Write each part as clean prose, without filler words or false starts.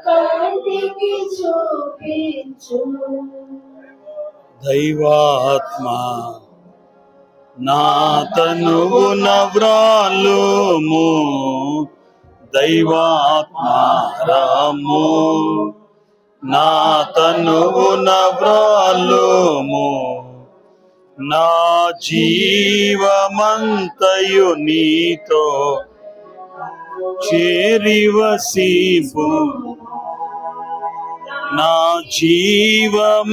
కంటికి చూపించు. దైవాత్మ నా తనువున వ్రాలుము, దైవాత్మ రాము నా తనువున వ్రాలుము. నా జీవమంతయు నీతో చేరివసింపు, నా జీవమంతయు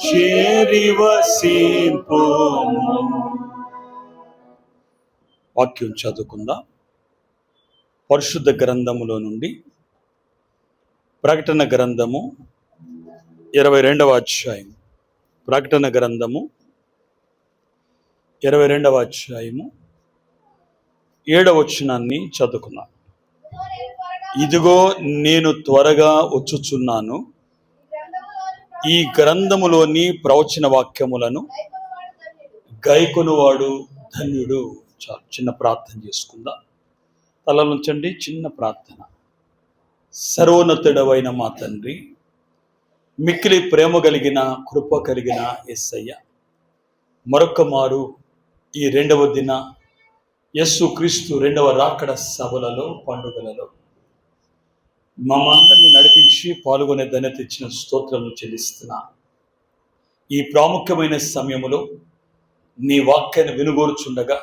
చేరివసింపు. వాక్యం చదువుకుందాం. పరిశుద్ధ గ్రంథములో నుండి ప్రకటన గ్రంథము 22వ అధ్యాయం. ప్రకటన గ్రంథము 22వ అధ్యాయము 7వ వచనాన్ని చదువుకున్నాను. ఇదిగో నేను త్వరగా వచ్చుచున్నాను, ఈ గ్రంథములోని ప్రవచన వాక్యములను గైకొనువాడు ధన్యుడు. చాలు, చిన్న ప్రార్థన చేసుకుందాం. తలలుంచండి, చిన్న ప్రార్థన. సర్వోన్నతుడవైన మా తండ్రి, మిక్కిలి ప్రేమ కలిగిన కృప కలిగిన యేసయ్య, మరొక మారు ఈ 2వ దిన యేసు క్రీస్తు 2వ రాకడ సభలలో పండుగలలో మమ్మల్ని నడిపించి పాల్గొనే ధన్యత ఇచ్చిన స్తోత్రము చెల్లిస్తున్నా. ఈ ప్రాముఖ్యమైన సమయములో నీ వాక్యాన్ని వినుగోరుచుండగా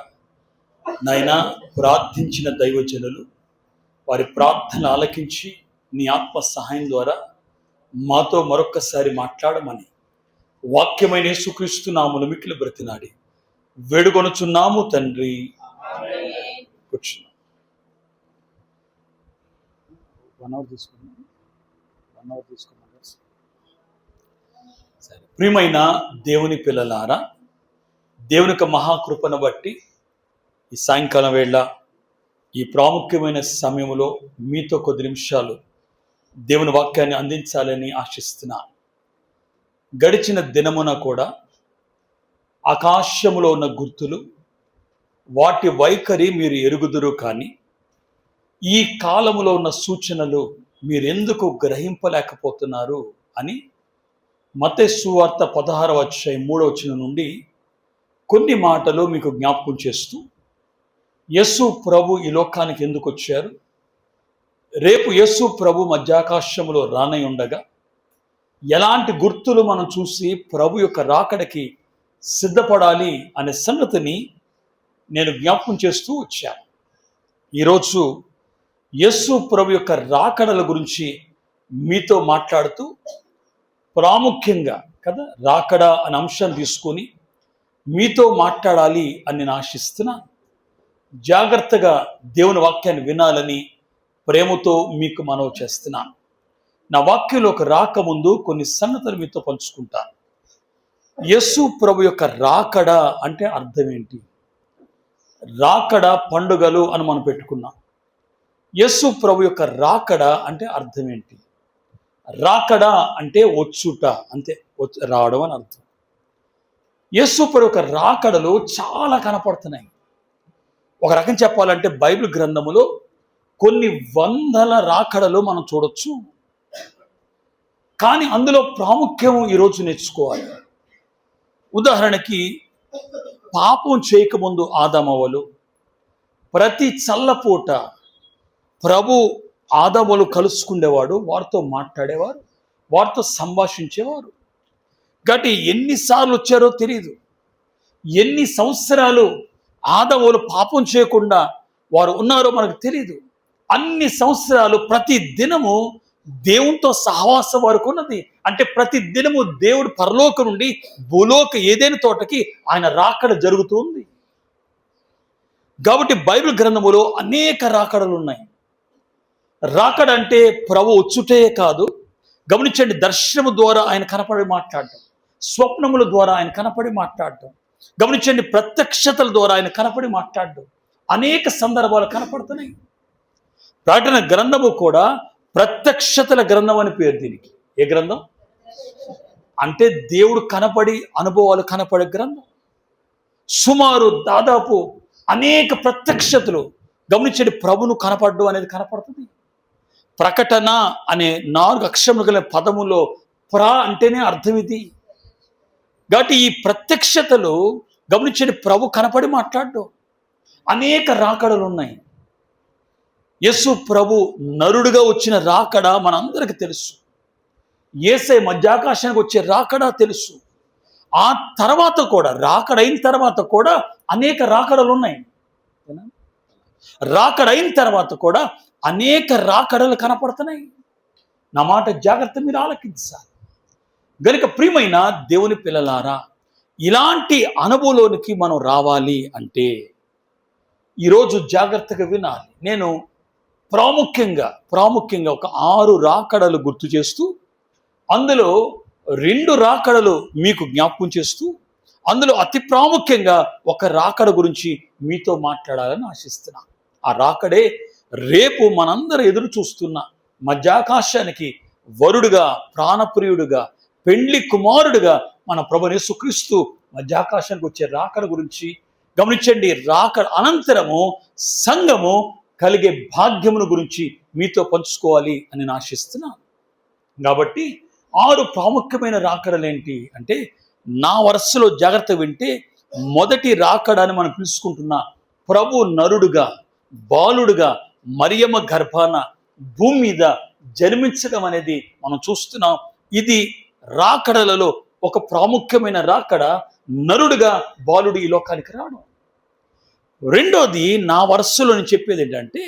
నాయనా, ప్రార్థించిన దైవజనులు వారి ప్రార్థన ఆలకించి నీ ఆత్మ సహాయం ద్వారా మాతో మరొక్కసారి మాట్లాడమని వాక్యమైన యేసుక్రీస్తు నామమున మిక్కిలి బ్రతినాడి వేడుకొనుచున్నాము తండ్రి. కూర్చున్నాం. 1 hour తీసుకున్నాం. సరే, ప్రియమైన దేవుని పిల్లలారా, దేవుని యొక్క మహాకృపను బట్టి ఈ సాయంకాలం వేళ ఈ ప్రాముఖ్యమైన సమయంలో మీతో కొద్ది నిమిషాలు దేవుని వాక్యాన్ని అందించాలని ఆశిస్తున్నాను. గడిచిన దినమున కూడా ఆకాశములో ఉన్న గుర్తులు, వాటి వైఖరి మీరు ఎరుగుదురు, కానీ ఈ కాలములో ఉన్న సూచనలు మీరెందుకు గ్రహింపలేకపోతున్నారు అని మత్తయి సువార్త 16వ అధ్యాయం 3వ వచనం నుండి కొన్ని మాటలు మీకు జ్ఞాపకం చేస్తూ, యేసు ప్రభు ఈ లోకానికి ఎందుకు వచ్చారు, రేపు యేసు ప్రభు మధ్యాకాశములో రానై ఉండగా ఎలాంటి గుర్తులు మనం చూసి ప్రభు యొక్క రాకడకి సిద్ధపడాలి అనే సంగతిని నేను జ్ఞాపకం చేస్తూ వచ్చాను. ఈరోజు యేసు ప్రభు యొక్క రాకడల గురించి మీతో మాట్లాడుతూ, ప్రాముఖ్యంగా కదా రాకడ అనే అంశాన్ని తీసుకొని మీతో మాట్లాడాలి అని నేను ఆశిస్తున్నాను. జాగ్రత్తగా దేవుని వాక్యాన్ని వినాలని ప్రేమతో మీకు మనవి చేస్తున్నాను. నా వాక్యంలోకి రాకముందు కొన్ని సంగతులు మీతో పంచుకుంటాను. యేసు ప్రభు యొక్క రాకడ అంటే అర్థం ఏంటి? రాకడ పండుగలు అని మనం పెట్టుకున్నాం. యేసు ప్రభు యొక్క రాకడ అంటే అర్థం ఏంటి? రాకడ అంటే వచ్చుట, అంతే, రావడం అని అర్థం. యేసు ప్రభు యొక్క రాకడలు చాలా కనపడుతున్నాయి. ఒక రకం చెప్పాలంటే బైబిల్ గ్రంథములో కొన్ని వందల రాకడలు మనం చూడొచ్చు. కానీ అందులో ప్రాముఖ్యం ఈరోజు నేర్చుకోవాలి. ఉదాహరణకి, పాపం చేయకముందు ఆదామవ్వలు ప్రతి చల్లపూట ప్రభు ఆదాములు కలుసుకునేవాడు, వారితో మాట్లాడేవారు, వారితో సంభాషించేవారు. కాబట్టి ఎన్నిసార్లు వచ్చారో తెలియదు, ఎన్ని సంవత్సరాలు ఆదాములు పాపం చేయకుండా వారు ఉన్నారో మనకు తెలియదు. అన్ని సంవత్సరాలు ప్రతి దినము దేవునితో సహవాసం వరకు ఉన్నది. అంటే ప్రతి దినము దేవుడు పరలోక నుండి భూలోక ఏదైనా తోటకి ఆయన రాకడ జరుగుతుంది. కాబట్టి బైబిల్ గ్రంథములో అనేక రాకడలు ఉన్నాయి. రాకడ అంటే ప్రభు వచ్చుటే కాదు, గమనించండి, దర్శనము ద్వారా ఆయన కనపడి మాట్లాడటం, స్వప్నముల ద్వారా ఆయన కనపడి మాట్లాడటం, గమనించండి, ప్రత్యక్షతల ద్వారా ఆయన కనపడి మాట్లాడటం, అనేక సందర్భాలు కనపడుతున్నాయి. ప్రకటన గ్రంథము కూడా ప్రత్యక్షతల గ్రంథం అని పేరు దీనికి. ఏ గ్రంథం అంటే దేవుడు కనపడి అనుభవాలు కనపడే గ్రంథం. సుమారు దాదాపు అనేక ప్రత్యక్షతలు గమనించండి, ప్రభును కనపడడం అనేది కనపడుతుంది. ప్రకటన అనే 4 అక్షరములు గల పదములో అంటేనే అర్థం ఇది. కాబట్టి ఈ ప్రత్యక్షతలు గమనించండి, ప్రభు కనపడి మాట్లాడడం. అనేక రాకడలు ఉన్నాయి. యేసు ప్రభు నరుడుగా వచ్చిన రాకడ మనందరికీ తెలుసు. యేసయ్య మధ్యాకాశానికి వచ్చే రాకడ తెలుసు. ఆ తర్వాత కూడా రాకడైన తర్వాత కూడా అనేక రాకడలు ఉన్నాయి. రాకడైన తర్వాత కూడా అనేక రాకడలు కనపడుతున్నాయి. నా మాట జాగ్రత్త మీరు ఆలకించాలి. గనుక ప్రియమైన దేవుని పిల్లలారా, ఇలాంటి అనుభవంలోనికి మనం రావాలి అంటే ఈరోజు జాగ్రత్తగా వినాలి. నేను ప్రాముఖ్యంగా ఒక 6 రాకడలు గుర్తు చేస్తూ, అందులో 2 రాకడలు మీకు జ్ఞాపకం చేస్తూ, అందులో అతి ప్రాముఖ్యంగా ఒక రాకడ గురించి మీతో మాట్లాడాలని ఆశిస్తున్నా. ఆ రాకడే రేపు మనందరూ ఎదురు చూస్తున్న మధ్యాకాశానికి వరుడుగా, ప్రాణప్రియుడుగా, పెండ్లి కుమారుడుగా మన ప్రభువైన యేసుక్రీస్తు మధ్యాకాశానికి వచ్చే రాకడ గురించి గమనించండి. రాకడ అనంతరము సంఘము కలిగే భాగ్యమును గురించి మీతో పంచుకోవాలి అని నేను ఆశిస్తున్నాను. కాబట్టి 6 ప్రాముఖ్యమైన రాకడలు ఏంటి అంటే, నా వరుసలో జాగ్రత్త వింటే మొదటి రాకడ అని మనం పిలుచుకుంటున్న ప్రభు నరుడుగా, బాలుడుగా మరియమ్మ గర్భాన భూమి మీద జన్మించడం అనేది మనం చూస్తున్నాం. ఇది రాకడలలో ఒక ప్రాముఖ్యమైన రాకడ. నరుడుగా బాలుడు ఈ లోకానికి రావడం. రెండోది, నా వరుసలో నేను చెప్పేది ఏంటంటే,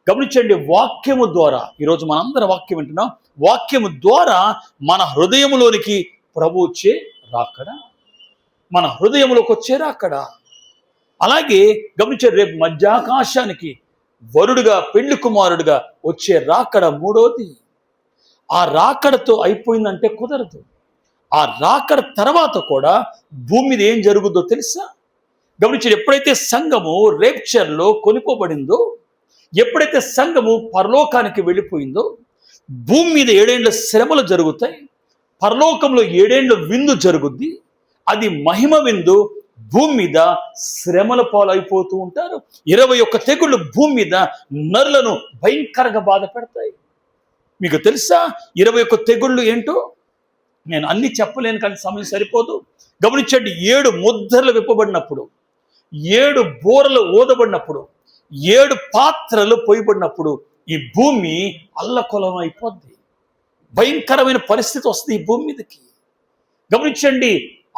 గమనించండి, వాక్యము ద్వారా, ఈరోజు మనందరం వాక్యం వింటున్నాం, వాక్యము ద్వారా మన హృదయంలోనికి ప్రభు వచ్చే రాకడ, మన హృదయంలోకి వచ్చే రాకడ. అలాగే గమనించండి, రేపు మధ్యాకాశానికి వరుడుగా, పెళ్లి కుమారుడుగా వచ్చే రాకడ మూడోది. ఆ రాకడతో అయిపోయిందంటే కుదరదు. ఆ రాకడ తర్వాత కూడా భూమి మీద ఏం జరుగుద్దో తెలుసా? గమనించండి, ఎప్పుడైతే సంఘము రేప్చర్లో కొనిపోబడిందో, ఎప్పుడైతే సంఘము పరలోకానికి వెళ్ళిపోయిందో, భూమి మీద 7 ఏళ్ల శ్రమలు జరుగుతాయి. పరలోకంలో 7 ఏళ్ల విందు జరుగుద్ది. అది మహిమ విందు. భూమి మీద శ్రమల పాలైపోతూ ఉంటారు. 21 తెగుళ్ళు భూమి మీద నరులను భయంకరంగా బాధ పెడతాయి. మీకు తెలుసా 21 తెగుళ్ళు ఏంటో? నేను అన్ని చెప్పలేను, కానీ సమయం సరిపోదు. గమనించండి, 7 ముద్రలు విప్పబడినప్పుడు, 7 బోరలు ఊదబడినప్పుడు, 7 పాత్రలు పోయబడినప్పుడు ఈ భూమి అల్లకొలం అయిపోద్ది. భయంకరమైన పరిస్థితి వస్తుంది ఈ భూమి మీదకి. గమనించండి,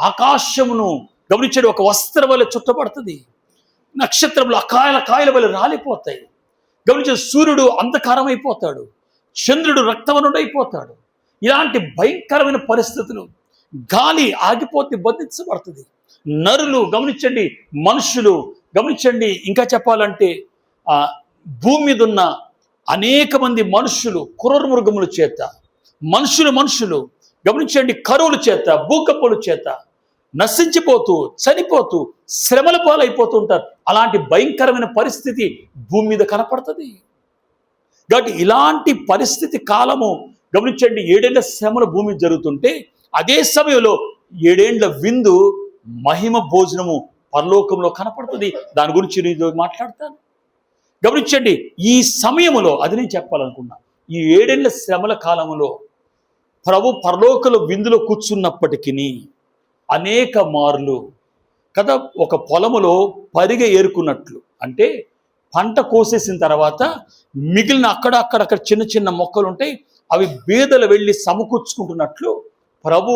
ఆకాశమును గమనించండి, ఒక వస్త్రం వల్ల చుట్టబడుతుంది. నక్షత్రములు కాయల వల్ల రాలిపోతాయి. గమనించండి, సూర్యుడు అంధకారం అయిపోతాడు, చంద్రుడు రక్తవర్ణుడు అయిపోతాడు. ఇలాంటి భయంకరమైన పరిస్థితులు, గాలి ఆగిపోతే బంధించబడుతుంది. నరులు గమనించండి, మనుషులు గమనించండి, ఇంకా చెప్పాలంటే భూమి మీద ఉన్న అనేక మంది మనుషులు క్రూరమృగముల చేత, మనుషులు గమనించండి, కరువుల చేత, భూకంపాల చేత నశించిపోతూ, చనిపోతూ, శ్రమల పాలైపోతూ ఉంటారు. అలాంటి భయంకరమైన పరిస్థితి భూమి మీద కనపడుతుంది. కాబట్టి ఇలాంటి పరిస్థితి కాలము గమనించండి, 7 ఏళ్ల శ్రమల భూమి జరుగుతుంటే, అదే సమయంలో 7 ఏళ్ల విందు, మహిమ భోజనము పరలోకంలో కనపడుతుంది. దాని గురించి నేను మాట్లాడతాను. గమనించండి, ఈ సమయంలో అది నేను చెప్పాలనుకున్నా, ఈ 7 ఏళ్ల శ్రమల కాలంలో ప్రభు పరలోకంలో విందులో కూర్చున్నప్పటికీ అనేక మార్లు కదా, ఒక పొలములో పరిగె ఏరుకున్నట్లు, అంటే పంట కోసేసిన తర్వాత మిగిలిన అక్కడక్కడ చిన్న మొక్కలు ఉంటాయి, అవి బీదలు వెళ్ళి సమకూర్చుకుంటున్నట్లు ప్రభు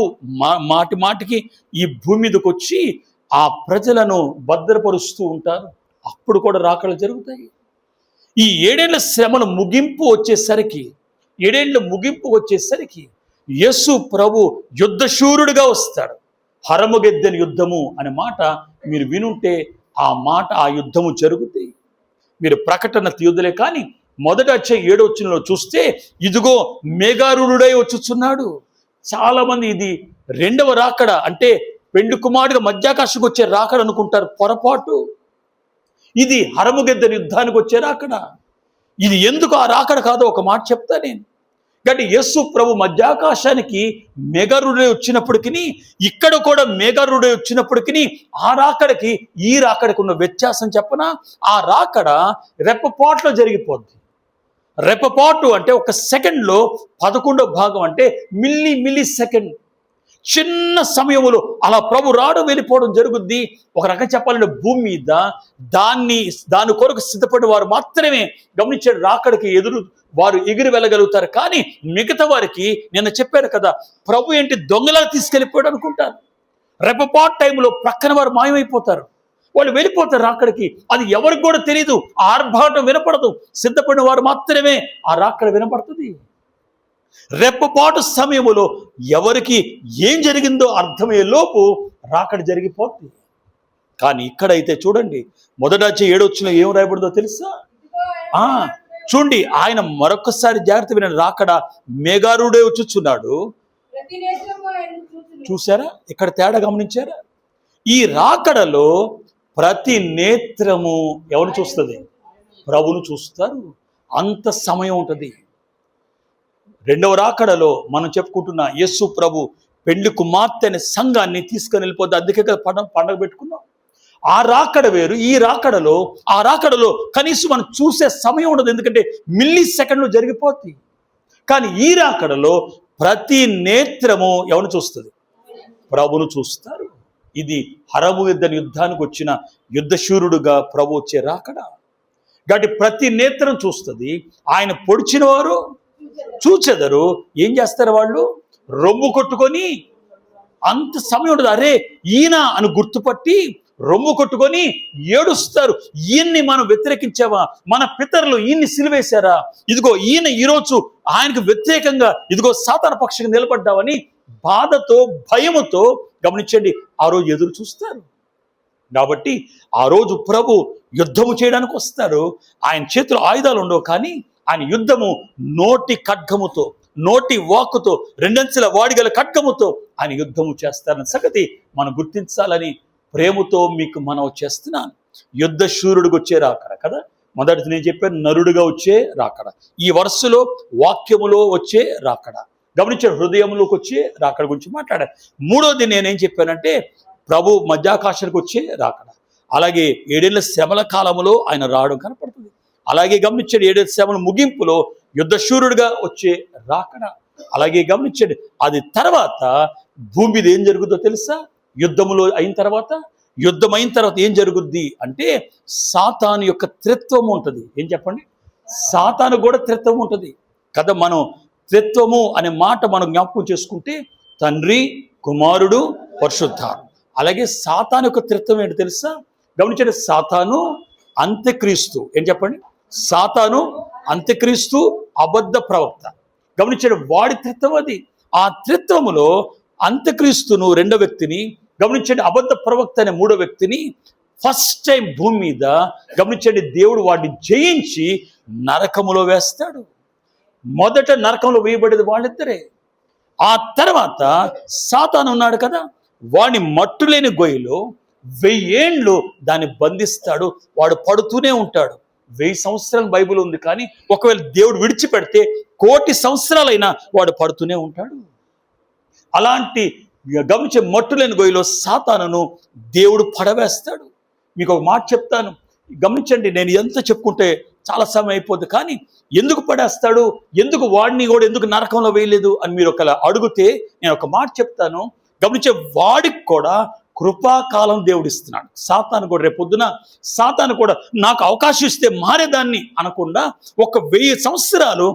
మాటికి ఈ భూమి మీదకి వచ్చి ఆ ప్రజలను భద్రపరుస్తూ ఉంటారు. అప్పుడు కూడా రాకడలు జరుగుతాయి. ఈ 7 ఏళ్ల శ్రమల ముగింపు వచ్చేసరికి యేసు ప్రభు యుద్ధశూరుడిగా వస్తాడు. హరముగెద్దెని యుద్ధము అనే మాట మీరు వినుంటే, ఆ యుద్ధము జరుగుతాయి. మీరు ప్రకటన తీయుదలే కానీ మొదట వచ్చే 7వ వచనంలో చూస్తే, ఇదిగో మేఘారూఢుడై వచ్చుచున్నాడు. చాలా మంది ఇది 2వ రాకడ, అంటే పెండు కుమారుడిగా మధ్యాకాశకు వచ్చే రాకడ అనుకుంటారు. పొరపాటు. ఇది హరముగెద్దెని యుద్ధానికి వచ్చే రాకడ. ఇది ఎందుకు ఆ రాకడ కాదో ఒక మాట చెప్తా నేను. కాబట్టి యేసు ప్రభు మధ్యాకాశానికి మేఘారుడే వచ్చినప్పటికీ, ఇక్కడ కూడా మేఘారుడే వచ్చినప్పటికీ, ఆ రాకడకి ఈ రాకడకి ఉన్న వ్యత్యాసం చెప్పనా? ఆ రాకడ రెప్పపాట్లో జరిగిపోద్ది. రెప్పపాటు అంటే ఒక సెకండ్లో 11వ భాగం, అంటే మిల్లీ సెకండ్, చిన్న సమయంలో అలా ప్రభు రావడం వెళ్ళిపోవడం జరుగుద్ది. ఒక రకం చెప్పాలంటే భూమి మీద దాని కొరకు సిద్ధపడిన వారు మాత్రమే గమనించాడు రాకడికి వారు ఎగిరి వెళ్ళగలుగుతారు. కానీ మిగతా వారికి నిన్న చెప్పారు కదా, ప్రభు ఏంటి దొంగలా తీసుకెళ్ళిపోయాడు అనుకుంటారు. రెప్పపాటు టైంలో ప్రక్కన వారు మాయమైపోతారు, వాళ్ళు వెళ్ళిపోతారు రాకడికి. అది ఎవరికి కూడా తెలియదు, ఆర్భాటం వినపడదు. సిద్ధపడిన వారు మాత్రమే ఆ రాకడ వినపడుతుంది. రెప్పపాటు సమయంలో ఎవరికి ఏం జరిగిందో అర్థమయ్యే లోపు రాకడ జరిగిపోతుంది. కానీ ఇక్కడైతే చూడండి, మొదట 7 ఏం రాయబడిందో తెలుసా? చూడండి, ఆయన మరొకసారి జాగ్రత్త వినండి. రాకడ మేఘారుడే వచ్చుచున్నాడు. చూసారా ఇక్కడ తేడా గమనించారా? ఈ రాకడలో ప్రతి నేత్రము ఎవరు చూస్తుంది? ప్రభువును చూస్తారు. అంత సమయం ఉంటుంది. రెండవ రాకడలో మనం చెప్పుకుంటున్న యేసు ప్రభు పెళ్లి కుమార్తె అనే సంఘాన్ని తీసుకొని వెళ్ళిపోద్ది. అందుకే కదా పండగ పెట్టుకున్నాం. ఆ రాకడ వేరు, ఈ రాకడలో ఆ రాకడలో కనీసం మనం చూసే సమయం ఉండదు, ఎందుకంటే మిల్లీ సెకండ్లో జరిగిపోతుంది. కానీ ఈ రాకడలో ప్రతి నేత్రము ఎవరు చూస్తుంది? ప్రభువును చూస్తారు. ఇది హరముగిద్దరి యుద్ధానికి వచ్చిన యుద్ధశూరుడుగా ప్రభు వచ్చే రాకడ. కాబట్టి ప్రతి నేత్రం చూస్తుంది. ఆయన పొడిచిన వారు చూచెదరు. ఏం చేస్తారు వాళ్ళు? రొమ్ము కొట్టుకొని, అంత సమయం ఉండదు. అరే ఈయన అని గుర్తుపట్టి రొమ్ము కొట్టుకొని ఏడుస్తారు. ఈయన్ని మనం వ్యతిరేకించావా? మన పితరులు ఈయన్ని సిలువేశారా? ఇదిగో ఈయన ఈరోజు ఆయనకు వ్యతిరేకంగా ఇదిగో సాతాన పక్షంగా నిలబడ్డావని బాధతో భయముతో గమనించండి ఆ రోజు ఎదురు చూస్తారు. కాబట్టి ఆ రోజు ప్రభు యుద్ధము చేయడానికి వస్తారు. ఆయన చేతిలో ఆయుధాలు ఉండవు, కానీ ఆయన యుద్ధము నోటి ఖడ్గముతో, నోటి వాక్కుతో, 2 అంచెల వాడిగల ఖడ్గముతో ఆయన యుద్ధము చేస్తారన్న సంగతి మనం గుర్తించాలని ప్రేమతో మీకు మనం చేస్తున్నాను. యుద్ధ శూరుడికి వచ్చే రాకడ కదా. మొదటి నేను చెప్పాను, నరుడుగా వచ్చే రాకడ. ఈ వరుసలో వాక్యములో వచ్చే రాకడ, గమనించాడు, హృదయంలోకి వచ్చే రాకడ గురించి మాట్లాడాను. మూడోది నేనేం చెప్పానంటే ప్రభు మధ్యాకాశానికి వచ్చే రాకడ. అలాగే 7 ఏళ్ల శ్రమల కాలంలో ఆయన రావడం కనపడుతుంది. అలాగే గమనించండి 7 ఏళ్ల శ్రమల ముగింపులో యుద్ధశూరుడుగా వచ్చే రాకడ. అలాగే గమనించండి అది తర్వాత భూమి మీద ఏం జరుగుతుందో తెలుసా? యుద్ధం అయిన తర్వాత ఏం జరుగుద్ది అంటే సాతాను యొక్క త్రిత్వం ఉంటుంది. ఏం చెప్పండి? సాతాను కూడా త్రిత్వం ఉంటుంది కదా. మనం త్రిత్వము అనే మాట మనం జ్ఞాపకం చేసుకుంటే తండ్రి, కుమారుడు, పరిశుద్ధాత్మ. అలాగే సాతాను యొక్క త్రిత్వం ఏంటి తెలుసా? గమనించండి, సాతాను అంత్యక్రీస్తు. ఏం చెప్పండి? సాతాను అంత్యక్రీస్తు, అబద్ధ ప్రవక్త. గమనించండి వాడి త్రిత్వం అది. ఆ త్రిత్వములో అంత్యక్రీస్తును 2వ వ్యక్తిని, గమనించండి అబద్ధ ప్రవక్త అనే 3వ వ్యక్తిని ఫస్ట్ టైం భూమి మీద గమనించండి దేవుడు వాడిని జయించి నరకములో వేస్తాడు. మొదట నరకంలో వేయబడేది వాళ్ళిద్దరే. ఆ తర్వాత సాతాను ఉన్నాడు కదా, వాడిని మట్టులేని గొయ్యిలో 1000 ఏండ్లు దాన్ని బంధిస్తాడు. వాడు పడుతూనే ఉంటాడు. 1000 సంవత్సరాలు బైబిల్ ఉంది, కానీ ఒకవేళ దేవుడు విడిచిపెడితే 1,000,000 సంవత్సరాలైనా వాడు పడుతూనే ఉంటాడు. అలాంటి గమనించే మట్టులేని గొయ్యిలో సాతానును దేవుడు పడవేస్తాడు. మీకు ఒక మాట చెప్తాను, గమనించండి. నేను ఎంత చెప్పుకుంటే చాలా సమయం అయిపోద్ది, కానీ ఎందుకు పడేస్తాడు, ఎందుకు వాడిని కూడా ఎందుకు నరకంలో వేయలేదు అని మీరు ఒకలా అడిగితే నేను ఒక మాట చెప్తాను. గమనించే వాడికి కూడా కృపాకాలం దేవుడు ఇస్తున్నాడు. సాతాను కూడా రేపొద్దున సాతాను కూడా నాకు అవకాశం ఇస్తే మారేదాన్ని అనకుండా 1000 సంవత్సరాలు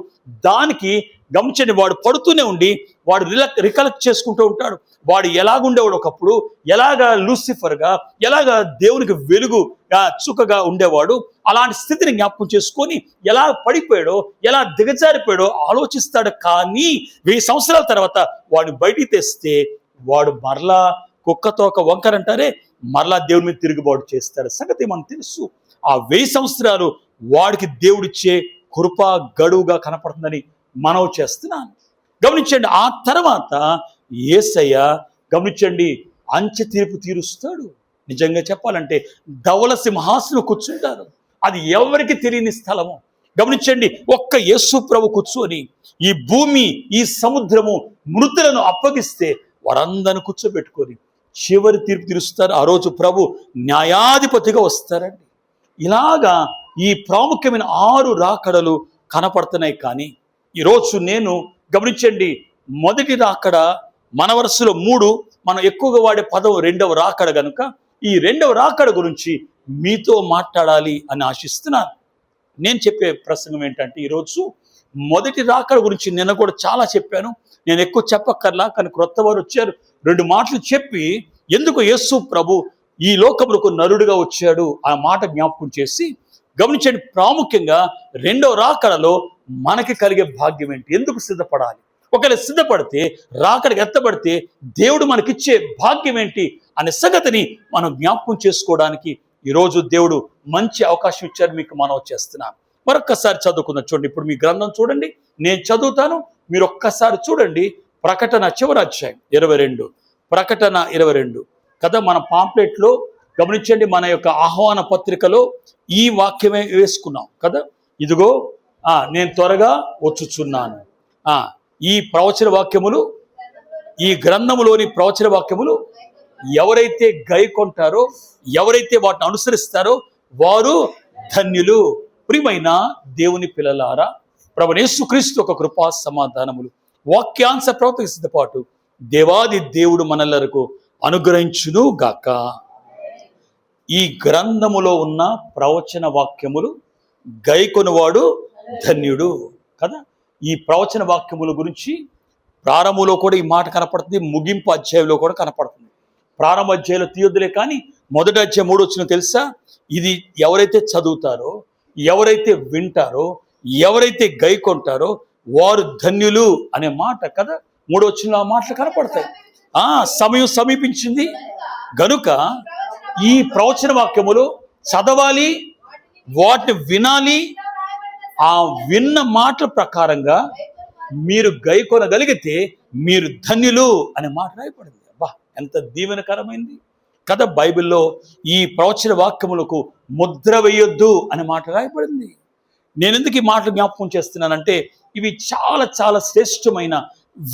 దానికి గమనించండి వాడు పడుతూనే ఉండి వాడు రికలెక్ట్ చేసుకుంటూ ఉంటాడు. వాడు ఎలాగుండేవాడు ఒకప్పుడు, ఎలాగా లూసిఫర్గా, ఎలాగా దేవునికి వెలుగుగా చుక్కగా ఉండేవాడు, అలాంటి స్థితిని జ్ఞాపకం చేసుకొని ఎలా పడిపోయాడో, ఎలా దిగజారిపోయాడో ఆలోచిస్తాడు. కానీ 1000 సంవత్సరాల తర్వాత వాడిని బయటికి తెస్తే వాడు మరలా కుక్కతోక వంకర అంటారే, మరలా దేవుని మీద తిరుగుబాటు చేస్తాడు. సంగతి మనకు తెలుసు. ఆ 1000 సంవత్సరాలు వాడికి దేవుడిచ్చే కృపా గడువుగా కనపడుతుందని మనవి చేస్తున్నాను. గమనించండి ఆ తర్వాత యేసయ్య గమనించండి అంచె తీర్పు తీరుస్తాడు. నిజంగా చెప్పాలంటే ధవల సింహాసనం కూర్చుంటారు. అది ఎవరికి తెలియని స్థలము. గమనించండి, ఒక్క యేసు ప్రభు కూర్చొని ఈ భూమి ఈ సముద్రము మృతులను అప్పగిస్తే వారందరిని కూర్చోబెట్టుకొని చివరి తీర్పు తీరుస్తారు. ఆ రోజు ప్రభు న్యాయాధిపతిగా వస్తారండి. ఇలాగా ఈ ప్రాముఖ్యమైన 6 రాకడలు కనపడుతున్నాయి. కానీ ఈరోజు నేను గమనించండి, మొదటి రాకడ మన వరుసలో 3, మనం ఎక్కువగా వాడే పదం 2వ రాకడ కనుక ఈ 2వ రాకడ గురించి మీతో మాట్లాడాలి అని ఆశిస్తున్నాను. నేను చెప్పే ప్రసంగం ఏంటంటే, ఈరోజు మొదటి రాకడ గురించి నిన్న కూడా చాలా చెప్పాను. నేను ఎక్కువ చెప్పక్కర్లా, కానీ క్రొత్త వారు వచ్చారు. 2 మాటలు చెప్పి ఎందుకు యేసు ప్రభు ఈ లోకములకు నరుడుగా వచ్చాడు ఆ మాట జ్ఞాపకం చేసి, గమనించండి, ప్రాముఖ్యంగా 2వ రాకడలో మనకి కలిగే భాగ్యం ఏంటి, ఎందుకు సిద్ధపడాలి, ఒకవేళ సిద్ధపడితే రాకడకి ఎత్తబడితే దేవుడు మనకిచ్చే భాగ్యం ఏంటి అనే సంగతిని మనం జ్ఞాపకం చేసుకోవడానికి ఈరోజు దేవుడు మంచి అవకాశం ఇచ్చారు. మీకు మనవి చేస్తున్నాను. మరొక్కసారి చదువుకుందాం. చూడండి, ఇప్పుడు మీ గ్రంథం చూడండి, నేను చదువుతాను, మీరు ఒక్కసారి చూడండి. ప్రకటన చివరి అధ్యాయం 22, ప్రకటన 22 కదా. మన పాంప్లెట్లో గమనించండి, మన యొక్క ఆహ్వాన పత్రికలో ఈ వాక్యమే వేసుకున్నాం కదా. ఇదిగో నేను త్వరగా వచ్చుచున్నాను. ఈ ప్రవచన వాక్యములు, ఈ గ్రంథములోని ప్రవచన వాక్యములు ఎవరైతే గైకొంటారో, ఎవరైతే వాటిని అనుసరిస్తారో వారు ధన్యులు. ప్రియమైన దేవుని పిల్లలారా, ప్రభువైన యేసుక్రీస్తు ఒక కృపా సమాధానములు వాక్యాంశ ప్రవక్తకి సిద్ధపాటు దేవాది దేవుడు మనలకు అనుగ్రహించును గాక. ఈ గ్రంథములో ఉన్న ప్రవచన వాక్యములు గైకొనువాడు ధన్యుడు కదా. ఈ ప్రవచన వాక్యముల గురించి ప్రారంభంలో కూడా ఈ మాట కనపడుతుంది, ముగింపు అధ్యాయంలో కూడా కనపడుతుంది. ప్రారంభ అధ్యాయంలో తీయొద్దులే, కానీ మొదటి అధ్యాయం 3 వచ్చిన తెలుసా, ఇది ఎవరైతే చదువుతారో, ఎవరైతే వింటారో, ఎవరైతే గైకొంటారో వారు ధన్యులు అనే మాట కదా. 3 వచ్చిన ఆ మాటలు కనపడతాయి. సమయం సమీపించింది గనుక ఈ ప్రవచన వాక్యములు చదవాలి, వాటిని వినాలి. ఆ విన్న మాటల ప్రకారంగా మీరు గైకొనగలిగితే మీరు ధన్యులు అనే మాట రాయబడింది. అబ్బా, ఎంత దీవెనకరమైంది కదా. బైబిల్లో ఈ ప్రవచన వాక్యములకు ముద్ర వేయొద్దు అనే మాట రాయబడింది. నేను ఎందుకు ఈ మాటలు జ్ఞాపకం చేస్తున్నానంటే, ఇవి చాలా చాలా శ్రేష్టమైన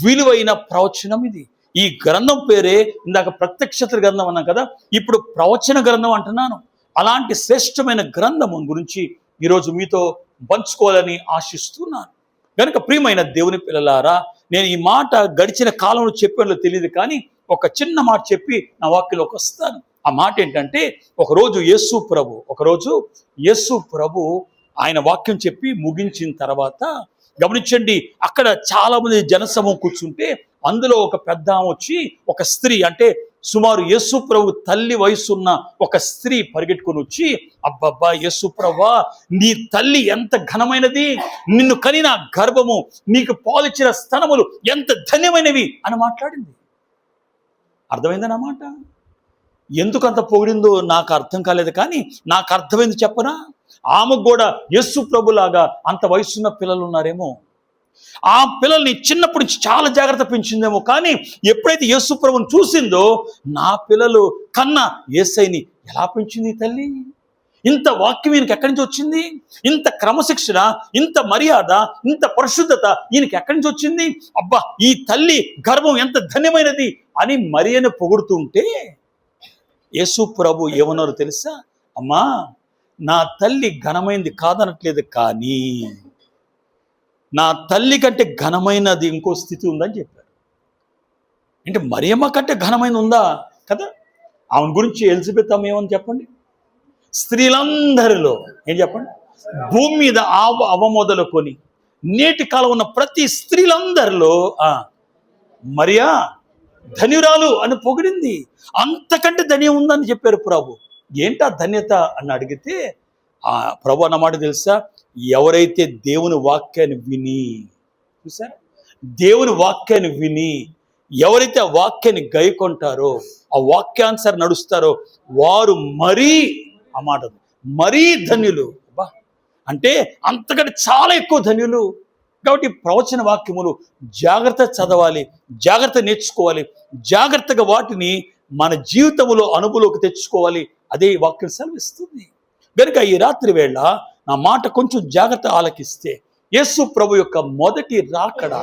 విలువైన ప్రవచనం. ఇది ఈ గ్రంథం పేరే ఇందాక ప్రత్యక్షత గ్రంథం అన్నాం కదా, ఇప్పుడు ప్రవచన గ్రంథం అంటున్నాను. అలాంటి శ్రేష్టమైన గ్రంథం గురించి ఈరోజు మీతో పంచుకోవాలని ఆశిస్తున్నాను. కనుక ప్రియమైన దేవుని పిల్లలారా, నేను ఈ మాట గడిచిన కాలంలో చెప్పానో తెలియదు, కానీ ఒక చిన్న మాట చెప్పి నా వాక్యంలోకి వస్తాను. ఆ మాట ఏంటంటే, ఒకరోజు యేసు ప్రభు ఆయన వాక్యం చెప్పి ముగించిన తర్వాత గమనించండి, అక్కడ చాలా మంది జనసమూహం కూర్చుంటే అందులో ఒక పెద్ద వచ్చి, ఒక స్త్రీ, అంటే సుమారు యేసు ప్రభు తల్లి వయసున్న ఒక స్త్రీ పరిగెట్టుకుని వచ్చి, అబ్బబ్బా యేసు ప్రభువా, నీ తల్లి ఎంత ఘనమైనది, నిన్ను కనిన గర్భము, నీకు పాలిచ్చిన స్తనములు ఎంత ధన్యమైనవి అని మాట్లాడింది. అర్థమైందన్నమాట. ఎందుకు అంత పొగిడిందో నాకు అర్థం కాలేదు, కానీ నాకు అర్థమైంది చెప్పనా. ఆమెకు కూడా యేసు ప్రభులాగా అంత వయసున్న పిల్లలు ఉన్నారేమో. ఆ పిల్లల్ని చిన్నప్పటి నుంచి చాలా జాగ్రత్త పెంచిందేమో, కానీ ఎప్పుడైతే యేసు ప్రభుని చూసిందో, నా పిల్లలు కన్నా యేసయ్యని ఎలా పెంచింది తల్లి, ఇంత వాక్యం ఈయనకి ఎక్కడి నుంచి వచ్చింది, ఇంత క్రమశిక్షణ, ఇంత మర్యాద, ఇంత పరిశుద్ధత ఈయనకి ఎక్కడి నుంచి వచ్చింది, అబ్బా ఈ తల్లి గర్భం ఎంత ధన్యమైనది అని మరియను పొగుడుతుంటే యేసు ప్రభు ఏమన్నారో తెలుసా, అమ్మా నా తల్లి ఘనమైనది కాదనట్లేదు, కానీ నా తల్లి కంటే ఘనమైనది ఇంకో స్థితి ఉందని చెప్పారు. అంటే మరియమ్మ కంటే ఘనమైన ఉందా కదా. ఆమె గురించి ఎలిజబెత్ అమ్మ ఏమని చెప్పండి, స్త్రీలందరిలో ఏం చెప్పండి, భూమి మీద అవ మొదలుకొని నేటి కాలం ఉన్న ప్రతి స్త్రీలందరిలో మరియా ధన్యురాలు అని పొగిడింది. అంతకంటే ధన్యం ఉందని చెప్పారు ప్రభు. ఏంటా ధన్యత అని అడిగితే ప్రభు అన్నమాట తెలుసా, ఎవరైతే దేవుని వాక్యాన్ని విని, చూసారా, దేవుని వాక్యాన్ని విని ఎవరైతే ఆ వాక్యాన్ని గైకొంటారో, ఆ వాక్యానుసారం నడుస్తారో వారు మరీ ధన్యులు. అంటే అంతకంటే చాలా ఎక్కువ ధన్యులు. కాబట్టి ప్రవచన వాక్యములు జాగ్రత్త చదవాలి, జాగ్రత్త నేర్చుకోవాలి, జాగ్రత్తగా వాటిని మన జీవితంలో అనుభవంలోకి తెచ్చుకోవాలి. అదే ఈ వాక్యం సెలవిస్తుంది. కనుక ఈ రాత్రి వేళ నా మాట కొంచెం జాగ్రత్త ఆలకిస్తే యేసు ప్రభు యొక్క మొదటి రాకడ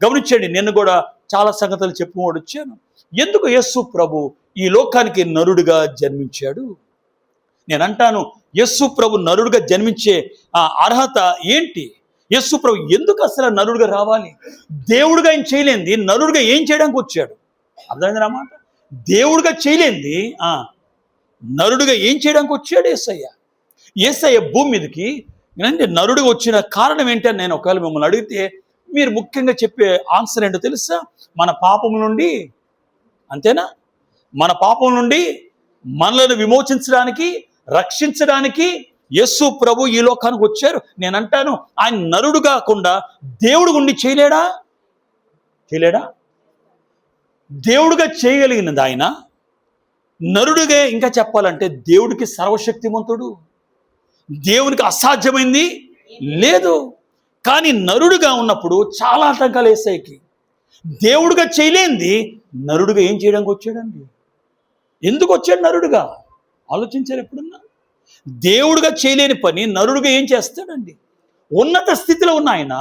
గమనించండి. నేను కూడా చాలా సంగతులు చెప్పుకోడు వచ్చాను. ఎందుకు యేసు ప్రభు ఈ లోకానికి నరుడుగా జన్మించాడు? నేను అంటాను, యేసు ప్రభు నరుడుగా జన్మించే అర్హత ఏంటి? యేసు ప్రభు ఎందుకు అసలు నరుడుగా రావాలి? దేవుడుగా ఆయన చేయలేంది నరుడుగా ఏం చేయడానికి వచ్చాడు? అర్థమైంది నా మాట? దేవుడుగా చేయలేంది నరుడుగా ఏం చేయడానికి వచ్చాడు యేసయ్య? యేసయ్య భూమి మీదకి నరుడుగా వచ్చిన కారణం ఏంటని నేను ఒకవేళ మిమ్మల్ని అడిగితే మీరు ముఖ్యంగా చెప్పే ఆన్సర్ ఏంటో తెలుసా? మన పాపం నుండి, అంతేనా? మన పాపం నుండి మనలను విమోచించడానికి, రక్షించడానికి యేసు ప్రభు ఈ లోకానికి వచ్చారు. నేను అంటాను, ఆయన నరుడు కాకుండా దేవుడు ఉండి చేయలేడా? దేవుడుగా చేయగలిగినది ఆయన. నరుడుగా ఇంకా చెప్పాలంటే దేవుడికి సర్వశక్తిమంతుడు, దేవునికి అసాధ్యమైంది లేదు. కానీ నరుడుగా ఉన్నప్పుడు చాలా ఆటంకాలు యేసయ్యకి. దేవుడుగా చేయలేంది నరుడుగా ఏం చేయడానికి వచ్చాడండి? ఎందుకు వచ్చాడు నరుడుగా? ఆలోచించారు ఎప్పుడన్నా? దేవుడుగా చేయలేని పని నరుడుగా ఏం చేస్తాడండి? ఉన్నత స్థితిలో ఉన్న ఆయన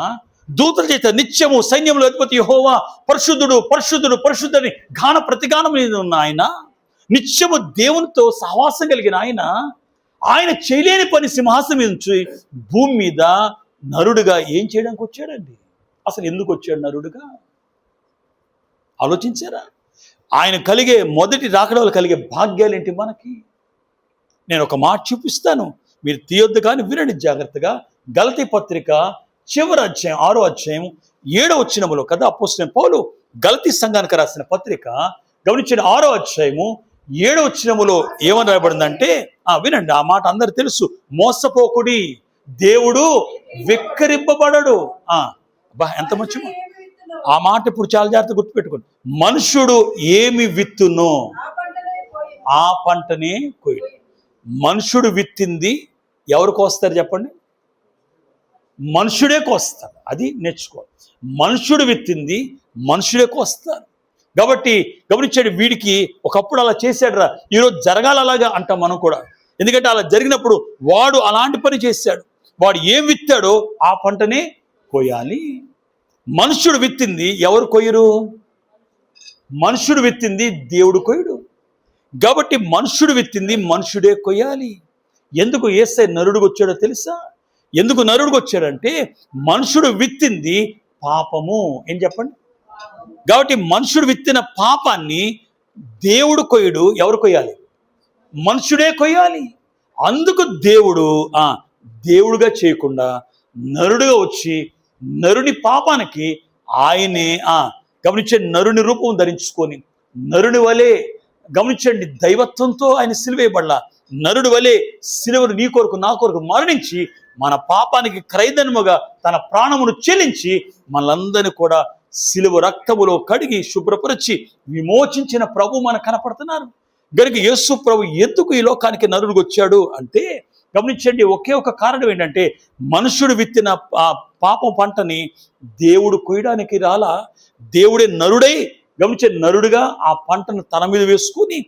దూతల చేత నిత్యము సైన్యముల అధిపతి యెహోవా పరిశుద్ధుడు పరిశుద్ధుడు పరిశుద్ధుని గాన ప్రతిగానం మీద ఉన్న ఆయన, నిత్యము దేవునితో సహవాసం కలిగిన ఆయన చేయలేని పని సింహాసనం మీద నుంచి భూమి మీద నరుడుగా ఏం చేయడానికి వచ్చాడండి? అసలు ఎందుకు వచ్చాడు నరుడుగా? ఆలోచించారా? ఆయన కలిగే మొదటి రాకడలో కలిగే భాగ్యాలు ఏంటి మనకి? నేను ఒక మాట చూపిస్తాను, మీరు తీయొద్దు కానీ వినండి జాగ్రత్తగా. గలతీ పత్రిక చివరి అధ్యాయం 6వ అధ్యాయం 7వ వచనములో కదా అపోస్తలుడైన పౌలు గలతీ సంఘానికి రాసిన పత్రిక గమనించిన 6వ అధ్యాయము 7వ వచనములో ఏమని రాయబడిందంటే వినండి, ఆ మాట అందరు తెలుసు. మోసపోకుడి, దేవుడు వెక్కిరింపబడడు. ఎంత మంచి ఆ మాట ఇప్పుడు చాలా జాగ్రత్త గుర్తుపెట్టుకోండి. మనుషుడు ఏమి విత్తునో ఆ పంటనే కోయడు. మనుషుడు విత్తింది ఎవరు కోస్తారు చెప్పండి? మనుషుడే కోస్తారు. అది నేర్చుకోవాలి. మనుషుడు విత్తింది మనుషుడే కోస్తారు. కాబట్టి గమనించండి, వీడికి ఒకప్పుడు అలా చేశాడురా, ఈరోజు జరగాలి అలాగా అంటాం మనం కూడా. ఎందుకంటే అలా జరిగినప్పుడు వాడు అలాంటి పని చేశాడు. వాడు ఏం విత్తాడో ఆ పంటనే కోయాలి. మనుషుడు విత్తింది ఎవరు కొయ్యరు? మనుషుడు విత్తింది దేవుడు కొయ్యడు. కాబట్టి మనుషుడు విత్తింది మనుషుడే కొయ్యాలి. ఎందుకు యేసయ్య నరుడుగా వచ్చాడో తెలుసా? ఎందుకు నరుడుగా వచ్చాడంటే మనుషుడు విత్తింది పాపము. ఏం చెప్పండి? కాబట్టి మనుషుడు విత్తిన పాపాన్ని దేవుడు కొయ్యడు. ఎవరు కొయ్యాలి? మనుషుడే కొయ్యాలి. అందుకు దేవుడు దేవుడుగా చేయకుండా నరుడుగా వచ్చి నరుని పాపానికి ఆయనే గమనించండి నరుని రూపం ధరించుకొని నరుని వలె గమనించండి దైవత్వంతో ఆయన సిలువేయబడ్డా నరుడు వలె సిలువను నీ కొరకు నా కొరకు మరణించి మన పాపానికి క్రయధనముగా తన ప్రాణమును చెల్లించి మనలందరినీ కూడా సిలువ రక్తములో కడిగి శుభ్రపరిచి విమోచించిన ప్రభు మనకు కనపడుతున్నారు. గనుక యేసు ప్రభు ఎందుకు ఈ లోకానికి నరుడుగా వచ్చాడు అంటే గమనించండి, ఒకే ఒక కారణం ఏంటంటే మనుషుడు విత్తిన పాపం పంటని దేవుడు కొయ్యడానికి రాలా. దేవుడే నరుడై గమనించండి నరుడుగా ఆ పంటను తన మీద వేసుకుని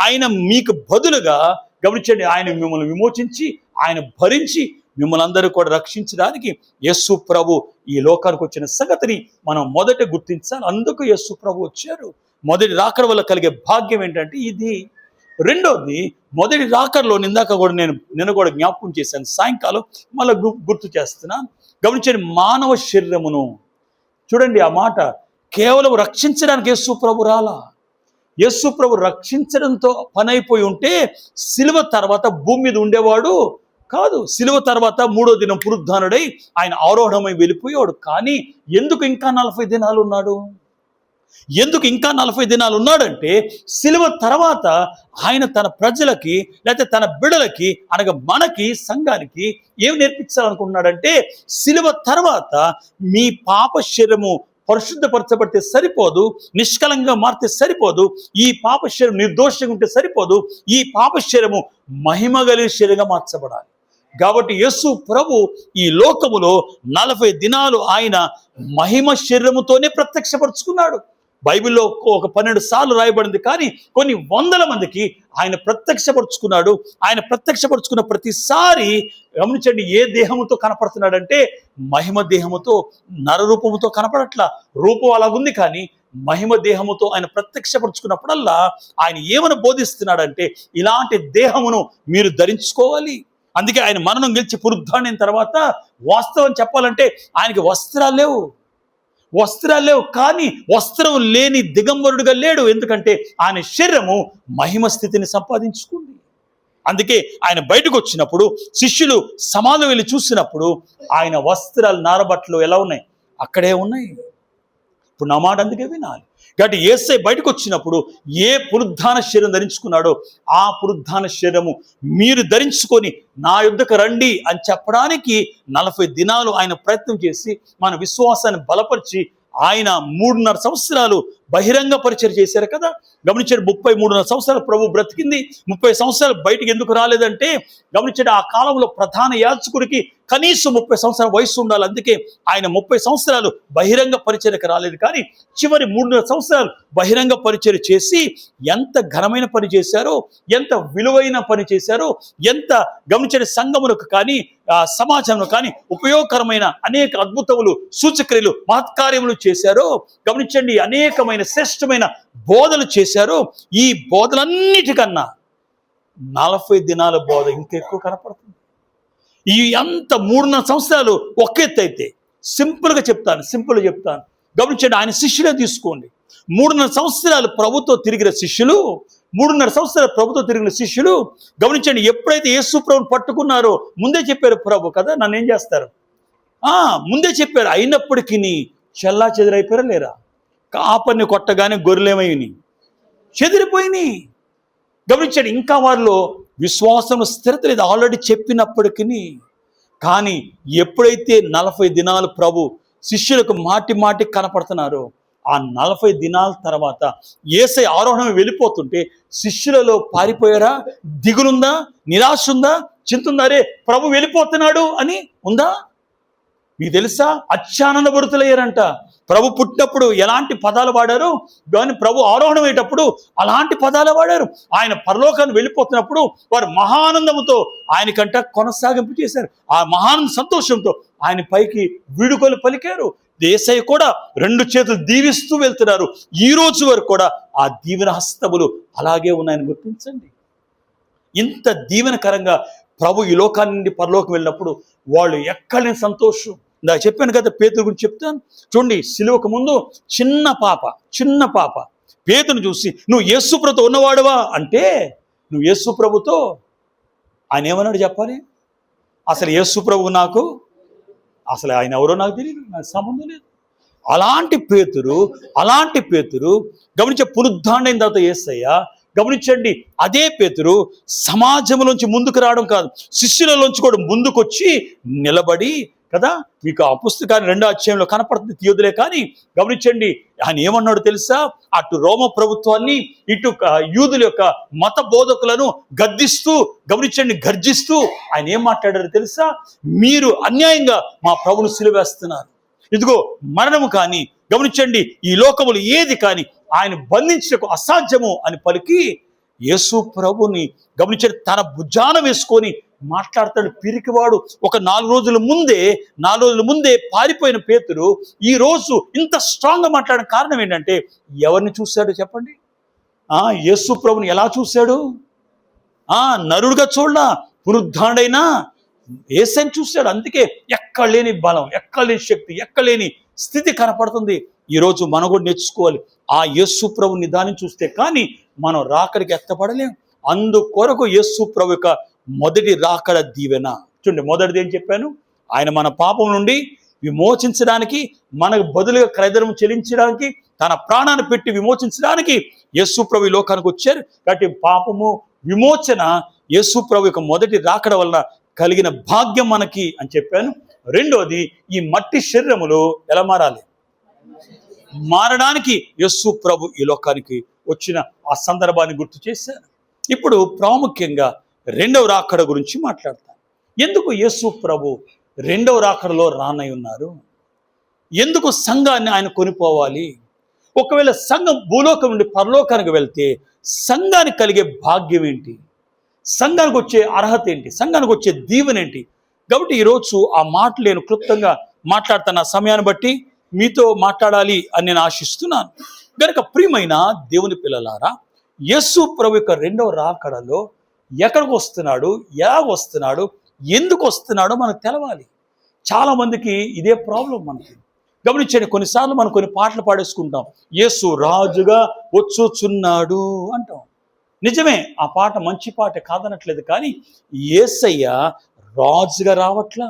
ఆయన మీకు బదులుగా గమనించండి ఆయన మిమ్మల్ని విమోచించి ఆయన భరించి మిమ్మల్ని అందరూ కూడా రక్షించడానికి యేసు ప్రభు ఈ లోకానికి వచ్చిన సంగతిని మనం మొదట గుర్తించాలి. అందుకు యేసు ప్రభు వచ్చారు. మొదటి రాకడ వల్ల కలిగే భాగ్యం ఏంటంటే ఇది. రెండోది, మొదటి రాకడలో ఇందాక కూడా నేను కూడా జ్ఞాపకం చేశాను, సాయంకాలం మళ్ళీ గుర్తు చేస్తున్నాను. గమనించండి, మానవ శరీరమును చూడండి. ఆ మాట కేవలం రక్షించడానికి యేసు ప్రభు రాలా. యేసు ప్రభు రక్షించడంతో పని అయిపోయి ఉంటే సిలువ తర్వాత భూమి మీద ఉండేవాడు కాదు. సిలువ తర్వాత 3వ దినం పునరుద్ధానుడై ఆయన ఆరోహణమై వెళ్ళిపోయాడు. కానీ ఎందుకు ఇంకా 40 దినాలు ఉన్నాడు? ఎందుకు ఇంకా 40 దినాలు ఉన్నాడంటే సిలువ తర్వాత ఆయన తన ప్రజలకి లేకపోతే తన బిడ్డలకి అనగా మనకి సంఘానికి ఏం నేర్పించాలనుకుంటున్నాడంటే సిలువ తర్వాత మీ పాప శరీరము పరిశుద్ధపరచబడితే సరిపోదు, నిష్కలంగా మారితే సరిపోదు, ఈ పాప శరీరం నిర్దోషంగా ఉంటే సరిపోదు, ఈ పాప శరీరము మహిమ కలిగిన శరీరంగా మార్చబడాలి. కాబట్టి యేసు ప్రభు ఈ లోకములో 40 దినాలు ఆయన మహిమ శరీరముతోనే ప్రత్యక్షపరుచుకున్నాడు. బైబిల్లో ఒక 12 సార్లు రాయబడింది, కానీ కొన్ని వందల మందికి ఆయన ప్రత్యక్షపరుచుకున్నాడు. ఆయన ప్రత్యక్షపరుచుకున్న ప్రతిసారి గమనించండి, ఏ దేహముతో కనపడుతున్నాడంటే మహిమ దేహముతో, నరరూపముతో కనపడట్లా. రూపం అలాగుంది, కానీ మహిమ దేహముతో ఆయన ప్రత్యక్షపరుచుకున్నప్పుడల్లా ఆయన ఏమని బోధిస్తున్నాడంటే ఇలాంటి దేహమును మీరు ధరించుకోవాలి. అందుకే ఆయన మరణం గెలిచి పునరుద్ధానం తర్వాత వాస్తవం చెప్పాలంటే ఆయనకి వస్త్రాలు లేవు, కానీ వస్త్రం లేని దిగంబరుడుగా లేడు. ఎందుకంటే ఆయన శరీరము మహిమ స్థితిని సంపాదించుకుంది. అందుకే ఆయన బయటకు వచ్చినప్పుడు శిష్యులు సమాధిలో వెళ్ళి చూసినప్పుడు ఆయన వస్త్రాలు, నారబట్టలు ఎలా ఉన్నాయి? అక్కడే ఉన్నాయి. ఇప్పుడు నా మాట అందుకే వినాలి. కాబట్టి యేసయ్య బయటకు వచ్చినప్పుడు ఏ పునరుద్ధాన శరీరం ధరించుకున్నాడో ఆ పునరుద్ధాన శరీరము మీరు ధరించుకొని నా యుద్ధకు రండి అని చెప్పడానికి 40 దినాలు ఆయన ప్రయత్నం చేసి మన విశ్వాసాన్ని బలపరిచి ఆయన 3.5 సంవత్సరాలు బహిరంగ పరిచయం చేశారు కదా. గమనించాడు, 33.5 సంవత్సరాలు ప్రభు బ్రతికింది. 30 సంవత్సరాలు బయటికి ఎందుకు రాలేదంటే గమనించాడు, ఆ కాలంలో ప్రధాన యాజకుడికి కనీసం 30 సంవత్సరాల వయసు ఉండాలి. అందుకే ఆయన 30 సంవత్సరాలు బహిరంగ పరిచర్యకు రాలేదు. కానీ చివరి 3.5 సంవత్సరాలు బహిరంగ పరిచర్య చేసి ఎంత ఘనమైన పని చేశారో, ఎంత విలువైన పని చేశారో, ఎంత గమనించండి సంఘములకు కానీ సమాజంలో కానీ ఉపయోగకరమైన అనేక అద్భుతములు, సూచక్రియలు, మహత్కార్యములు చేశారో. గమనించండి, అనేకమైన శ్రేష్టమైన బోధలు చేశారో. ఈ బోధలన్నిటికన్నా 40 దినాల బోధ ఇంకెక్కువ కనపడుతుంది. ఈ అంత 3.5 సంవత్సరాలు ఒక ఎత్తు అయితే సింపుల్గా చెప్తాను. గమనించండి, ఆయన శిష్యులే తీసుకోండి. 3.5 సంవత్సరాలు ప్రభుతో తిరిగిన శిష్యులు, 3.5 సంవత్సరాలు ప్రభుతో తిరిగిన శిష్యులు గమనించండి, ఎప్పుడైతే యేసు ప్రభుని పట్టుకున్నారో ముందే చెప్పారు ప్రభు కదా నన్ను ఏం చేస్తారు, ముందే చెప్పారు. అయినప్పటికీ చెల్లా చెదిరైపోయారా లేరా? కాపర్ని కొట్టగానే గొర్రెలేమైనాయి, చెదిరిపోయినాయి. గమనించండి, ఇంకా వారిలో విశ్వాసంలో స్థిరత లేదు. ఆల్రెడీ చెప్పినప్పటికీ కానీ ఎప్పుడైతే 40 దినాలు ప్రభు శిష్యులకు మాటి కనపడుతున్నారో ఆ 40 దినాల తర్వాత యేసయ్య ఆరోహణం వెళ్ళిపోతుంటే శిష్యులలో పారిపోయారా? దిగులుందా? నిరాశ ఉందా? చింత ఉందా? అరే ప్రభు వెళ్ళిపోతున్నాడు అని ఉందా? మీకు తెలుసా, అత్యానందభరితులయ్యారంట. ప్రభు పుట్టినప్పుడు ఎలాంటి పదాలు వాడారు, కానీ ప్రభు ఆరోహణం అయ్యేటప్పుడు అలాంటి పదాలు వాడారు. ఆయన పరలోకాన్ని వెళ్ళిపోతున్నప్పుడు వారు మహానందముతో ఆయనకంట కొనసాగింపు చేశారు. ఆ మహానంద సంతోషంతో ఆయన పైకి వీడుకోలు పలికారు. యేసయ్య కూడా 2 చేతులు దీవిస్తూ వెళ్తున్నారు. ఈ రోజు వరకు కూడా ఆ దీవెన హస్తములు అలాగే ఉన్నాయని గుర్తించండి. ఇంత దీవెనకరంగా ప్రభు ఈ లోకాన్ని నుండి పరలోకం వెళ్ళినప్పుడు వాళ్ళు ఎక్కడలేని సంతోషం. ఇందాక చెప్పాను కదా, పేతురు గురించి చెప్తాను చూడండి. సిలువకు ముందు చిన్న పాప పేతురుని చూసి నువ్వు యేసు ప్రభుతో ఉన్నవాడువా అంటే, నువ్వు యేసు ప్రభుతో, ఆయన ఏమన్నాడు చెప్పాలి? అసలు యేసు ప్రభు నాకు అసలు ఆయన ఎవరో నాకు తెలియదు, నాకు సంబంధం లేదు. అలాంటి పేతురు గమనించే పునరుద్ధానం తర్వాత యేసయ్య గమనించండి, అదే పేతురు సమాజంలోంచి ముందుకు రావడం కాదు, శిష్యులలోంచి కూడా ముందుకొచ్చి నిలబడి కదా. మీకు ఆ పుస్తకాన్ని 2వ అధ్యాయంలో కనపడుతుంది, తీయదులే. కానీ గమనించండి, ఆయన ఏమన్నాడు తెలుసా? అటు రోమ ప్రభుత్వాన్ని, ఇటు యూదుల యొక్క మత బోధకులను గర్జిస్తూ ఆయన ఏం మాట్లాడారు తెలుసా? మీరు అన్యాయంగా మా ప్రభును సిలువేస్తున్నారు. ఇదిగో మరణము కానీ గమనించండి, ఈ లోకములు ఏది కానీ ఆయన బంధించకు అసాధ్యము అని పలికి యేసు ప్రభుని గమనించండి తన భుజాన వేసుకొని మాట్లాడతాడు. పిరికివాడు. ఒక 4 రోజుల ముందే పారిపోయిన పేతురు ఈ రోజు ఇంత స్ట్రాంగ్గా మాట్లాడిన కారణం ఏంటంటే, ఎవరిని చూశాడు చెప్పండి? యేసు ప్రభుని ఎలా చూశాడు? నరుడుగా చూడలా, పునరుద్ధానుడైనా యేసయ్యని చూశాడు. అందుకే ఎక్కడ లేని బలం, ఎక్కడ లేని శక్తి, ఎక్కడ లేని స్థితి కనపడుతుంది. ఈరోజు మనం కూడా నేర్చుకోవాలి. ఆ యేసు ప్రభుని నిదానం చూస్తే కానీ మనం రాకడికి ఎత్తపడలేం. అందుకొరకు యేసు ప్రభు యొక్క మొదటి రాకడ దీవెన చూడండి. మొదటిది ఏం చెప్పాను? ఆయన మన పాపం నుండి విమోచించడానికి, మనకు బదులుగా క్రయధనం చెల్లించడానికి, తన ప్రాణాన్ని పెట్టి విమోచించడానికి యేసు ప్రభు ఈ లోకానికి వచ్చారు. కాబట్టి పాపము విమోచన యేసు ప్రభు యొక్క మొదటి రాకడ వలన కలిగిన భాగ్యం మనకి అని చెప్పాను. రెండోది, ఈ మట్టి శరీరములో ఎలా మారడానికి యేసు ప్రభు ఈ లోకానికి వచ్చిన ఆ సందర్భాన్ని గుర్తు చేశాను. ఇప్పుడు ప్రాముఖ్యంగా 2వ రాకడ గురించి మాట్లాడతాను. ఎందుకు యేసు ప్రభు 2వ రాకడలో రానై ఉన్నారు? ఎందుకు సంఘాన్ని ఆయన కొనిపోవాలి? ఒకవేళ సంఘం భూలోకం నుండి పరలోకానికి వెళ్తే సంఘానికి కలిగే భాగ్యం ఏంటి, సంఘానికి వచ్చే అర్హత ఏంటి, సంఘానికి వచ్చే దీవెన ఏంటి? కాబట్టి ఈరోజు ఆ మాటలు నేను క్లుప్తంగా మాట్లాడుతున్న సమయాన్ని బట్టి మీతో మాట్లాడాలి అని నేను ఆశిస్తున్నాను. కనుక ప్రియమైన దేవుని పిల్లలారా, యేసు ప్రభు యొక్క రెండవ రాకడలో ఎక్కడికి వస్తున్నాడు, ఎలా వస్తున్నాడు, ఎందుకు వస్తున్నాడో మనకు తెలవాలి. చాలా మందికి ఇదే ప్రాబ్లం. మనకి గమనించండి, కొన్నిసార్లు మనం కొన్ని పాటలు పాడేసుకుంటాం, యేసు రాజుగా వచ్చుచున్నాడు అంటాం. నిజమే, ఆ పాట మంచి పాట కాదనట్లేదు, కానీ యేసయ్య రాజుగా రావట్లా.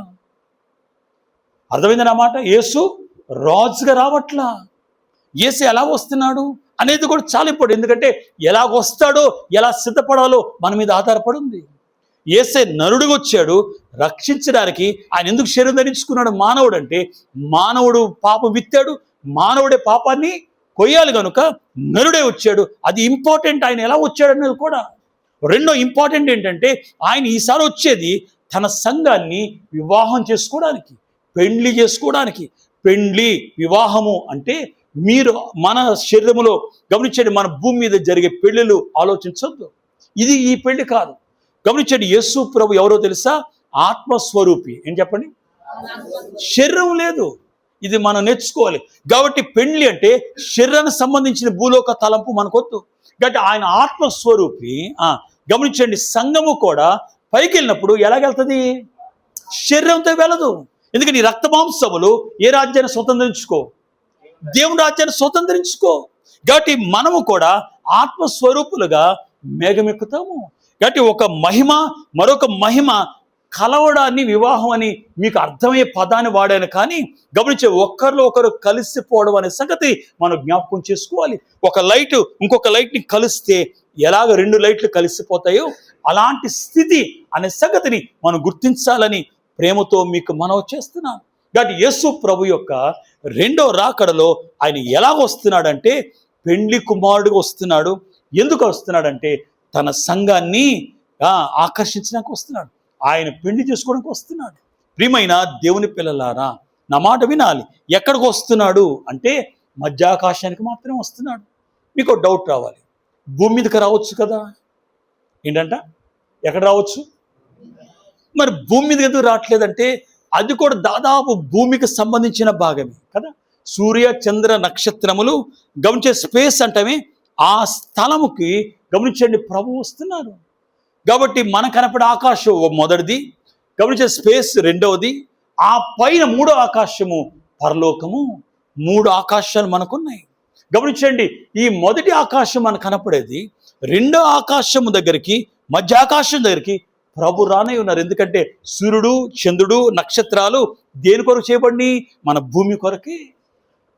అర్థమైంది నా మాట? యేసు రాజుగా రావట్లా. యేసు ఎలా వస్తున్నాడు అనేది కూడా చాలా ఇంపార్టెంట్. ఎందుకంటే ఎలా వస్తాడో, ఎలా సిద్ధపడాలో మన మీద ఆధారపడి ఉంది. యేసే నరుడిగా వచ్చాడు రక్షించడానికి. ఆయన ఎందుకు శరీరం ధరించుకున్నాడు? మానవుడు అంటే మానవుడు పాపం విత్తాడు, మానవుడే పాపాన్ని కొయ్యాలి కనుక నరుడే వచ్చాడు. అది ఇంపార్టెంట్. ఆయన ఎలా వచ్చాడు అనేది కూడా. రెండో ఇంపార్టెంట్ ఏంటంటే, ఆయన ఈసారి వచ్చేది తన సంఘాన్ని వివాహం చేసుకోవడానికి, పెండ్లి చేసుకోవడానికి. పెండ్లి వివాహము అంటే మీరు మన శరీరంలో గమనించండి, మన భూమి మీద జరిగే పెళ్ళిళ్ళు ఆలోచించొద్దు. ఇది ఈ పెళ్లి కాదు. గమనించండి, యేసు ప్రభు ఎవరో తెలుసా? ఆత్మస్వరూపి. ఏం చెప్పండి? శరీరం లేదు. ఇది మనం నేర్చుకోవాలి. కాబట్టి పెండ్లి అంటే శరీరానికి సంబంధించిన భూలోక తలంపు మనకొద్దు. కాబట్టి ఆయన ఆత్మస్వరూపి. గమనించండి, సంఘము కూడా పైకి వెళ్ళినప్పుడు ఎలాగెళ్తుంది? శరీరంతో వెళ్ళదు. ఎందుకంటే ఈ రక్త మాంసములు ఏ రాజ్యాన్ని స్వతంత్రించుకో? దేవుని రాజ్యాన్ని స్వతంత్రించుకో. కాబట్టి మనము కూడా ఆత్మస్వరూపులుగా మేఘమెక్కుతాము. కాబట్టి ఒక మహిమ మరొక మహిమ కలవడాన్ని వివాహం అని మీకు అర్థమయ్యే పదాన్ని వాడాను, కానీ గమనించే ఒకరిలో ఒకరు కలిసిపోవడం అనే సంగతి మనం జ్ఞాపకం చేసుకోవాలి. ఒక లైట్ ఇంకొక లైట్ని కలిస్తే ఎలాగ రెండు లైట్లు కలిసిపోతాయో అలాంటి స్థితి అనే సంగతిని మనం గుర్తించాలని ప్రేమతో మీకు మనవి చేస్తున్నాను. కాబట్టి యేసు ప్రభు యొక్క రెండో రాకడలో ఆయన ఎలాగ వస్తున్నాడంటే పెండ్లి కుమారుడుగా వస్తున్నాడు. ఎందుకు వస్తున్నాడంటే తన సంఘాన్ని ఆకర్షించడానికి వస్తున్నాడు. ఆయన పెళ్లి చేసుకోవడానికి వస్తున్నాడు. ప్రియమైన దేవుని పిల్లలారా, నా మాట వినాలి. ఎక్కడికి వస్తున్నాడు అంటే మధ్యాకాశానికి మాత్రమే వస్తున్నాడు. మీకు డౌట్ రావాలి, భూమి మీదకి రావచ్చు కదా? ఏంటంట? ఎక్కడ రావచ్చు? మరి భూమి మీదకి ఎందుకు రావట్లేదంటే అది కూడా దాదాపు భూమికి సంబంధించిన భాగమే కదా. సూర్య చంద్ర నక్షత్రములు గమనించే స్పేస్ అంటమే ఆ స్థలముకి గమనించండి ప్రభు వస్తున్నారు. కాబట్టి మన కనపడే ఆకాశం మొదటిది, గమనించే స్పేస్ రెండవది, ఆ పైన మూడో ఆకాశము పరలోకము. మూడు ఆకాశాలు మనకున్నాయి. గమనించండి, ఈ మొదటి ఆకాశం మనకు కనపడేది, రెండో ఆకాశము దగ్గరికి మధ్య ఆకాశం దగ్గరికి ప్రభు రానే ఉన్నారు. ఎందుకంటే సూర్యుడు చంద్రుడు నక్షత్రాలు దేని కొరకు చేయబడి? మన భూమి కొరకే.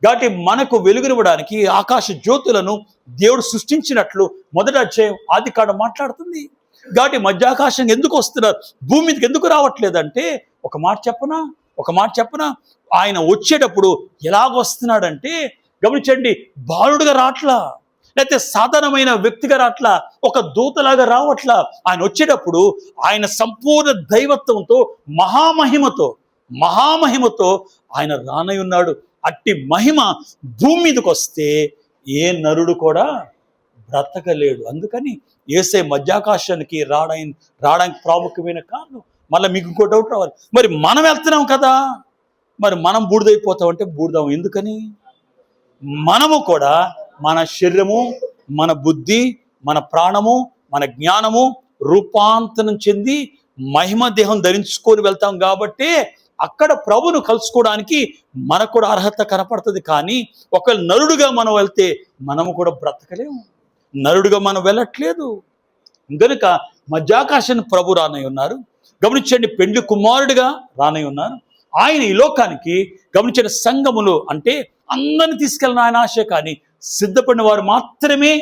కాబట్టి మనకు వెలుగునివ్వడానికి ఆకాశ జ్యోతులను దేవుడు సృష్టించినట్లు మొదటి అధ్యాయం ఆదికాండం మాట్లాడుతుంది. కాబట్టి మధ్యాకాశం ఎందుకు వస్తున్నారు, భూమి మీదకి ఎందుకు రావట్లేదంటే ఒక మాట చెప్పనా, ఆయన వచ్చేటప్పుడు ఎలాగ వస్తున్నాడంటే గమనించండి, బాలుడుగా రావట్లా, లేకపోతే సాధారణమైన వ్యక్తిగా రావట్లా, ఒక దూతలాగా రావట్లా. ఆయన వచ్చేటప్పుడు ఆయన సంపూర్ణ దైవత్వంతో మహామహిమతో ఆయన రానై ఉన్నాడు. అట్టి మహిమ భూమి మీదకి వస్తే ఏ నరుడు కూడా బ్రతకలేడు. అందుకని యేసే మధ్యాకాశానికి రావడానికి ప్రాముఖ్యమైన కారణం. మళ్ళీ మీకు ఇంకో డౌట్ రావాలి, మరి మనం వెళ్తున్నాం కదా, మరి మనం బూడిదైపోతాం అంటే బూడిదాం. ఎందుకని? మనము కూడా మన శరీరము, మన బుద్ధి, మన ప్రాణము, మన జ్ఞానము రూపాంతరం చెంది మహిమ దేహం ధరించుకొని వెళ్తాం. కాబట్టి అక్కడ ప్రభును కలుసుకోవడానికి మనకు కూడా అర్హత కనపడుతుంది. కానీ ఒకవేళ నరుడుగా మనం వెళ్తే మనము కూడా బ్రతకలేము. నరుడుగా మనం వెళ్ళట్లేదు. కనుక మధ్యాకాశాన్ని ప్రభు రానై ఉన్నారు. గమనించండి, పెండ్లి కుమారుడిగా రానై ఉన్నారు. ఆయన ఈ లోకానికి గమనించిన సంఘములు అంటే అందరిని తీసుకెళ్ళిన ఆయన ఆశ, కానీ సిద్ధపడిన వారు మాత్రమే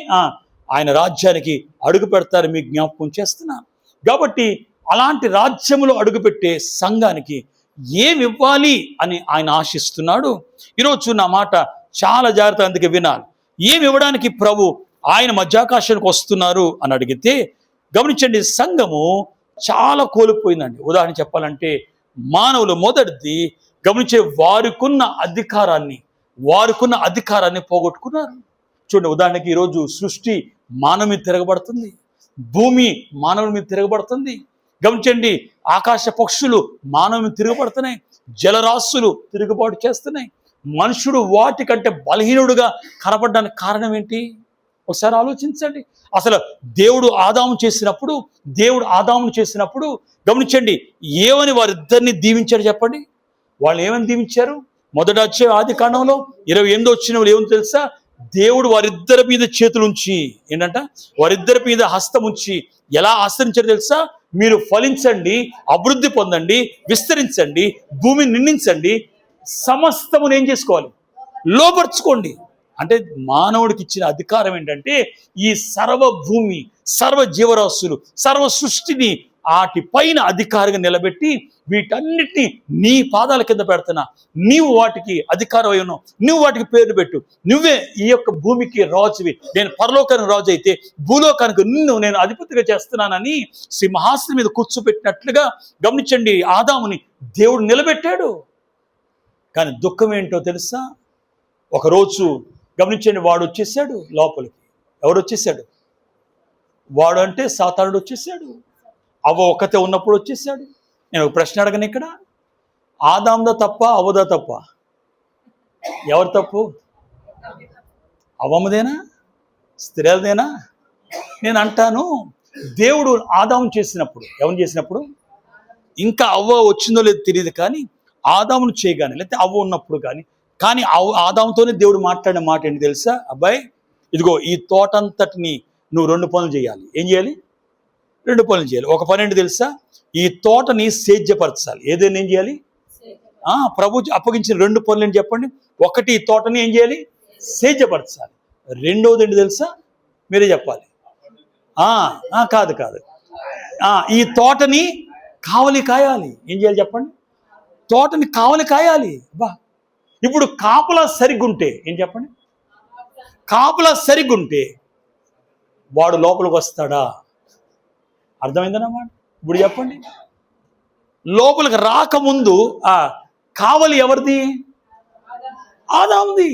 ఆయన రాజ్యానికి అడుగు పెడతారు. మీకు జ్ఞాపకం చేస్తున్నాను. కాబట్టి అలాంటి రాజ్యములో అడుగుపెట్టే సంఘానికి ఏమి ఇవ్వాలి అని ఆయన ఆశిస్తున్నాడు. ఈరోజు నా మాట చాలా జాగ్రత్త అందుకే వినాలి. ఏమి ఇవ్వడానికి ప్రభు ఆయన మధ్యాకాశానికి వస్తున్నారు అని అడిగితే గమనించండి, సంఘము చాలా కోల్పోయిందండి. ఉదాహరణ చెప్పాలంటే మానవులు మొదటిది గమనించే వారికున్న అధికారాన్ని వారికున్న అధికారాన్ని పోగొట్టుకున్నారు. చూడండి, ఉదాహరణకి ఈరోజు సృష్టి మానవుని మీద తిరగబడుతుంది, భూమి మానవుని మీద తిరగబడుతుంది. గమనించండి, ఆకాశ పక్షులు మానవుని మీద తిరగబడుతున్నాయి, జలరాశులు తిరుగుబాటు చేస్తున్నాయి. మనుషుడు వాటికంటే బలహీనుడుగా కనబడడానికి కారణం ఏంటి? ఒకసారి ఆలోచించండి. అసలు దేవుడు ఆదామును చేసినప్పుడు గమనించండి, ఏమని వారిద్దరిని దీవించాడు చెప్పండి. వాళ్ళు ఏమని దీవించారు? మొదట వచ్చే ఆది కాండంలో 28వ వచనంలో ఏమని తెలుసా? దేవుడు వారిద్దరి మీద చేతులుంచి, ఏంటంట, వారిద్దరి మీద హస్తం ఉంచి ఎలా ఆశ్రయించారు తెలుసా? మీరు ఫలించండి, అభివృద్ధి పొందండి, విస్తరించండి, భూమిని నిండించండి, సమస్తమును ఏం చేసుకోవాలి? లోపరుచుకోండి. అంటే మానవుడికి ఇచ్చిన అధికారం ఏంటంటే ఈ సర్వ భూమి, సర్వ జీవరాశులు, సర్వ సృష్టిని వాటి పైన అధికారిగా నిలబెట్టి వీటన్నిటిని నీ పాదాల కింద పెడుతున్నా, నీవు వాటికి అధికారం అయి ఉన్నావు, నువ్వు వాటికి పేరు పెట్టు, నువ్వే ఈ యొక్క భూమికి రాజువి, నేను పరలోకానికి రాజు అయితే భూలోకానికి నేను అధిపతిగా చేస్తున్నానని సింహాసనం మీద కూర్చోబెట్టినట్లుగా గమనించండి, ఆదాముని దేవుడు నిలబెట్టాడు. కానీ దుఃఖం ఏంటో తెలుసా? ఒకరోజు గమనించండి, వాడు వచ్చేసాడు లోపలికి. ఎవరు వచ్చేసాడు? వాడు అంటే సాతానుడు వచ్చేసాడు. అవ్వ ఒక్కతే ఉన్నప్పుడు వచ్చేసాడు. నేను ఒక ప్రశ్న అడగను ఇక్కడ, ఆదాందా తప్ప అవ్వదా తప్ప? ఎవరు తప్పు? అవ్వమ్మదేనా? స్త్రీలదేనా? నేను అంటాను, దేవుడు ఆదాము చేసినప్పుడు, ఎవరు చేసినప్పుడు, ఇంకా అవ్వ వచ్చిందో లేదో తెలియదు, కానీ ఆదామును చేయగానే లేకపోతే అవ్వ ఉన్నప్పుడు కానీ ఆదాముతోనే దేవుడు మాట్లాడిన మాట ఏంటి తెలుసా? అబ్బాయి, ఇదిగో ఈ తోటంతటిని నువ్వు 2 పనులు చేయాలి. ఏం చేయాలి? 2 పనులు చేయాలి. ఒక పని ఏంటి తెలుసా? ఈ తోటని సేద్యపరచాలి. ఏదైనా ఏం చేయాలి? ప్రభు అప్పగించిన 2 పనులు ఏంటి చెప్పండి? ఒకటి, ఈ తోటని ఏం చేయాలి? సేద్యపరచాలి. రెండోది ఏంటి తెలుసా? మీరే చెప్పాలి. కాదు, ఈ తోటని కావలి కాయాలి. ఏం చేయాలి చెప్పండి? తోటని కావలి కాయాలి. ఇప్పుడు కాపలా సరిగ్గుంటే ఏం చెప్పండి? కాపలా సరిగ్గుంటే వాడు లోపలికి వస్తాడా? అర్థమైందన్నమాట. ఇప్పుడు చెప్పండి, లోపలికి రాకముందు కావలి ఎవరిది? ఆదాముది.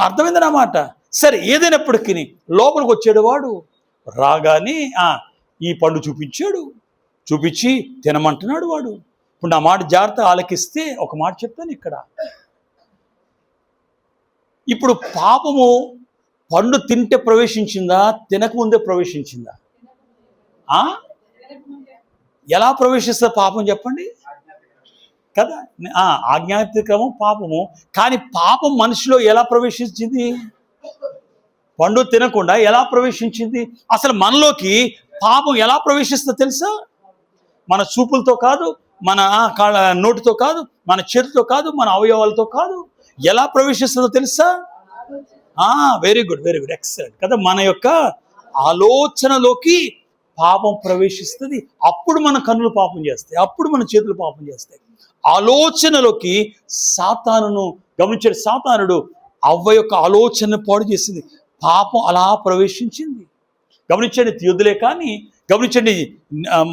అర్థమైందన్నమాట. సరే, ఏదైనప్పటికీ లోపలికి వచ్చాడు వాడు. రాగానే ఈ పండు చూపించి తినమంటున్నాడు వాడు. ఇప్పుడు నా మాట జాగ్రత్త ఆలకిస్తే ఒక మాట చెప్తాను ఇక్కడ. ఇప్పుడు పాపము పండు తింటే ప్రవేశించిందా, తినకముందే ప్రవేశించిందా? ఎలా ప్రవేశిస్తుంది పాపం చెప్పండి కదా? ఆజ్ఞాతిక్రమం పాపము. కానీ పాపం మనిషిలో ఎలా ప్రవేశించింది? పండు తినకుండా ఎలా ప్రవేశించింది? అసలు మనలోకి పాపం ఎలా ప్రవేశిస్తుందో తెలుసా? మన చూపులతో కాదు, మన నోటితో కాదు, మన చేతితో కాదు, మన అవయవాలతో కాదు. ఎలా ప్రవేశిస్తుందో తెలుసా? వెరీ గుడ్, ఎక్సలెంట్ కదా. మన యొక్క ఆలోచనలోకి పాపం ప్రవేశిస్తుంది. అప్పుడు మన కన్నులు పాపం చేస్తాయి, అప్పుడు మన చేతులు పాపం చేస్తాయి. ఆలోచనలోకి సాతానును గమనించాడు. సాతానుడు అవ్వ యొక్క ఆలోచనను పాడు చేసింది. పాపం అలా ప్రవేశించింది. గమనించండి, యుద్ధులే కానీ గమనించండి,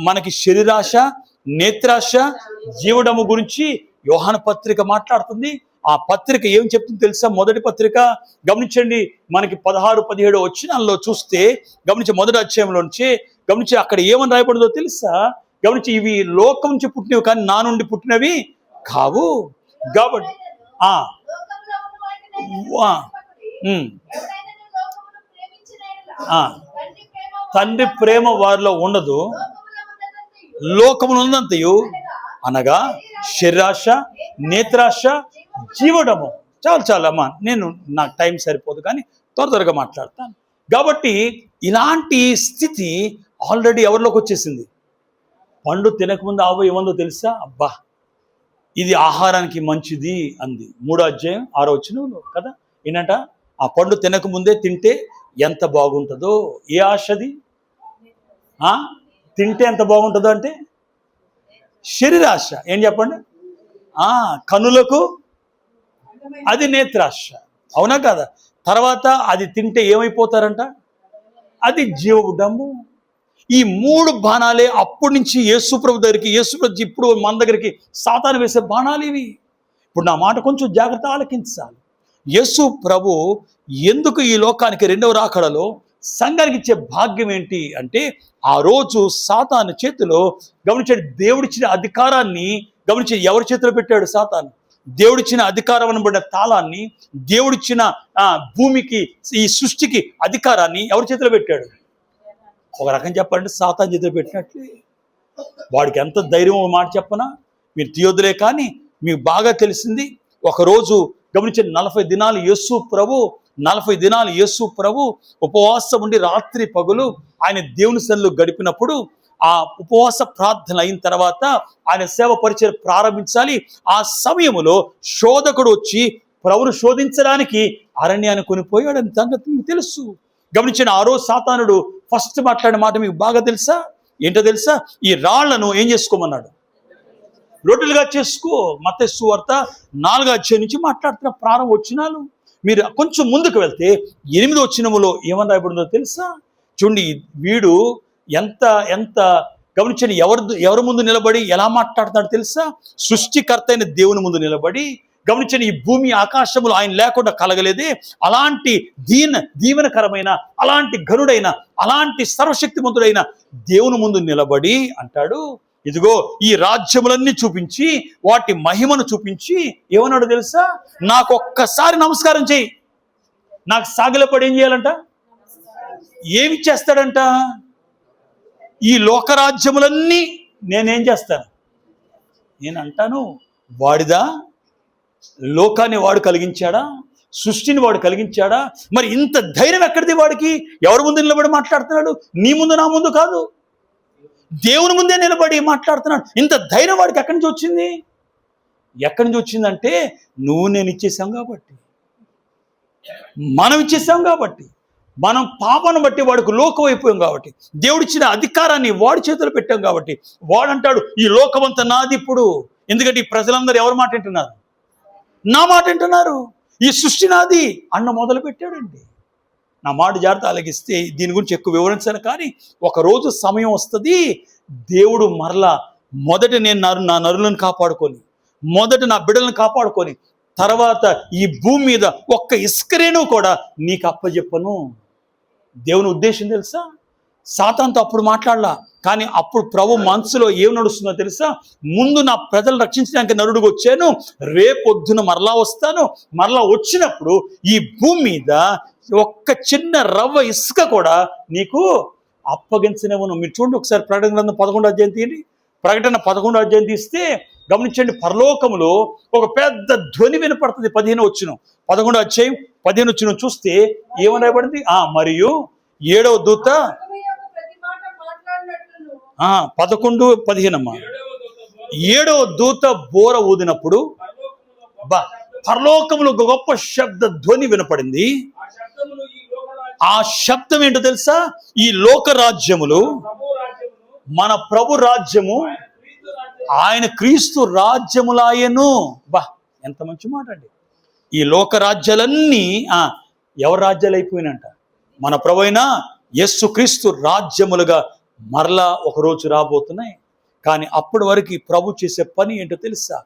మనకి శరీరాశ, నేత్రాశ, జీవడము గురించి యోహాను పత్రిక మాట్లాడుతుంది. ఆ పత్రిక ఏం చెప్తుంది తెలుసా? మొదటి పత్రిక గమనించండి, మనకి 16-17 వచనాల్లో చూస్తే గమనించి, మొదటి అధ్యాయంలో నుంచి గమనించి అక్కడ ఏమని రాయబడిందో తెలుసా? గమనించి, ఇవి లోకం నుంచి పుట్టినవి కానీ నా నుండి పుట్టినవి కావు. కాబట్టి తండ్రి ప్రేమ వారిలో ఉండదు, లోకమునంతయు అనగా శరీరాశ, నేత్రాశ, జీవడము. చాలా అమ్మా, నాకు టైం సరిపోదు కానీ త్వరగా మాట్లాడతాను. కాబట్టి ఇలాంటి స్థితి ఆల్రెడీ ఎవరిలోకి వచ్చేసింది? పండు తినకముందు అవ్వ ఏమందో తెలుసా? అబ్బా, ఇది ఆహారానికి మంచిది అంది. 3వ అధ్యాయం 6వ వచనంలో కదా. ఏంటంట? ఆ పండు తినకముందే తింటే ఎంత బాగుంటుందో. ఏ ఆశది? తింటే ఎంత బాగుంటుందో అంటే శరీరాశ. ఏం చెప్పండి? కనులకు అది నేత్రాశ. అవునా కదా? తర్వాత అది తింటే ఏమైపోతారంట? అది జీవబుడ్డము. ఈ 3 బాణాలే అప్పటి నుంచి యేసుప్రభు దగ్గరికి, ఇప్పుడు మన దగ్గరికి సాతాను వేసే బాణాలు ఇవి. ఇప్పుడు నా మాట కొంచెం జాగ్రత్త ఆలకించాలి. యేసు ప్రభు ఎందుకు ఈ లోకానికి రెండవ రాకడలో సంఘానికి ఇచ్చే భాగ్యం ఏంటి అంటే, ఆ రోజు సాతాను చేతిలో గమనించండి, దేవుడిచ్చిన అధికారాన్ని గమనించి ఎవరి చేతిలో పెట్టాడు సాతాను? దేవుడిచ్చిన అధికారం అనబడిన తాళాన్ని, దేవుడిచ్చిన భూమికి, ఈ సృష్టికి అధికారాన్ని ఎవరి చేతిలో పెట్టాడు? ఒక రకం చెప్పాలంటే సాతాను చేతిలో పెట్టినట్లే. వాడికి ఎంత ధైర్యం మాట చెప్పనా? మీరు తీయొద్దులే, కానీ మీకు బాగా తెలిసింది. ఒకరోజు గమనించండి, 40 దినాలు యేసు ప్రభు ఉపవాసం ఉండి రాత్రి పగులు ఆయన దేవుని సన్నిధిలో గడిపినప్పుడు, ఆ ఉపవాస ప్రార్థన అయిన తర్వాత ఆయన సేవ పరిచయం ప్రారంభించాలి. ఆ సమయంలో శోధకుడు వచ్చి ప్రభువును శోధించడానికి అరణ్యాన్ని కొనిపోయాడని సంగతి మీకు తెలుసు. గమనించిన ఆ రోజు సాతానుడు ఫస్ట్ మాట్లాడిన మాట మీకు బాగా తెలుసా? ఏంటో తెలుసా? ఈ రాళ్లను ఏం చేసుకోమన్నాడు? రొట్టెలుగా చేసుకో. మత్తయి సువార్త 4వ అధ్యాయం నుంచి మాట్లాడుతున్న ప్రారంభ వచనాలు. మీరు కొంచెం ముందుకు వెళ్తే 8వ వచనములో ఏమని రాయబడిందో తెలుసా? చూడండి, వీడు ఎంత ఎంత గమనించండి, ఎవరి ముందు నిలబడి ఎలా మాట్లాడుతున్నాడు తెలుసా? సృష్టికర్త అయిన దేవుని ముందు నిలబడి, గమనించండి, ఈ భూమి ఆకాశములు ఆయన లేకుండా కలగలేదే, అలాంటి దీవెనకరమైన, అలాంటి ఘనుడైన, అలాంటి సర్వశక్తిమంతుడైన దేవుని ముందు నిలబడి అంటాడు, ఇదిగో ఈ రాజ్యములన్నీ చూపించి, వాటి మహిమను చూపించి ఏమన్నాడు తెలుసా? నాకు ఒక్కసారి నమస్కారం చేయి. నాకు సాగిలపడి ఏం చేయాలంట? ఏమి చేస్తాడంట? ఈ లోకరాజ్యములన్నీ నేనేం చేస్తాను? నేను అంటాను, వాడిదా? లోకాన్ని వాడు కలిగించాడా? సృష్టిని వాడు కలిగించాడా? మరి ఇంత ధైర్యం ఎక్కడిది వాడికి? ఎవరి ముందు నిలబడి మాట్లాడుతున్నాడు? నీ ముందు, నా ముందు కాదు, దేవుని ముందే నిలబడి మాట్లాడుతున్నాడు. ఇంత ధైర్యం వాడికి ఎక్కడి నుంచి వచ్చింది? ఎక్కడి నుంచి వచ్చిందంటే, నువ్వు నేను ఇచ్చేసాం కాబట్టి, మనం ఇచ్చేసాం కాబట్టి, మనం పాపను బట్టి వాడికి లోకం అయిపోయాం కాబట్టి, దేవుడిచ్చిన అధికారాన్ని వాడి చేతులు పెట్టాం కాబట్టి, వాడంటాడు ఈ లోకమంతా నాది ఇప్పుడు. ఎందుకంటే ఈ ప్రజలందరూ ఎవరి మాట వింటున్నారు? నా మాట వింటున్నారు. ఈ సృష్టి నాది అన్న మొదలు పెట్టాడండి. నా మాట జాగ్రత్త ఆలకిస్తే దీని గురించి ఎక్కువ వివరించాను, కానీ ఒకరోజు సమయం వస్తుంది, దేవుడు మరలా మొదట నేను నా నరులను కాపాడుకొని, మొదట నా బిడ్డలను కాపాడుకొని, తర్వాత ఈ భూమి మీద ఒక్క ఇసుకరేణు కూడా నీకు అప్పచెప్పను. దేవుని ఉద్దేశం తెలుసా? సాతానుతో అప్పుడు మాట్లాడలా, కానీ అప్పుడు ప్రభు మనసులో ఏం నడుస్తుందో తెలుసా? ముందు నా ప్రజలు రక్షించడానికి నరుడుగా వచ్చాను, రేపొద్దున మరలా వస్తాను, మరలా వచ్చినప్పుడు ఈ భూమి మీద ఒక్క చిన్న రవ్వ ఇసుక కూడా నీకు అప్పగించనివ్వను. మీరు చూడండి ఒకసారి ప్రకటన గ్రంథం 11వ అధ్యాయం తీయండి. ప్రకటన 11వ అధ్యాయం తీస్తే గమనించండి, పరలోకములో ఒక పెద్ద ధ్వని వినపడుతుంది. 15వ వచనం, 11వ అధ్యాయం 15వ వచనం చూస్తే ఏమని రాయబడింది? మరియు 7వ దూత 11:15 అమ్మా, 7వ దూత బోర ఊదినప్పుడు పరలోకములో ఒక గొప్ప శబ్ద ధ్వని వినపడింది. ఆ శబ్దం ఏంటో తెలుసా? ఈ లోక రాజ్యములు, మన ప్రభు రాజ్యము, ఆయన క్రీస్తు రాజ్యములాయను. ఎంత మంచి మాట అండి. ఈ లోక రాజ్యాలన్నీ ఎవరి రాజ్యాలు అయిపోయినంట? మన ప్రభు అయిన యేసు క్రీస్తు రాజ్యములుగా మరలా ఒకరోజు రాబోతున్నాయి. కానీ అప్పటి వరకు ప్రభు చేసే పని ఏంటో తెలుసా?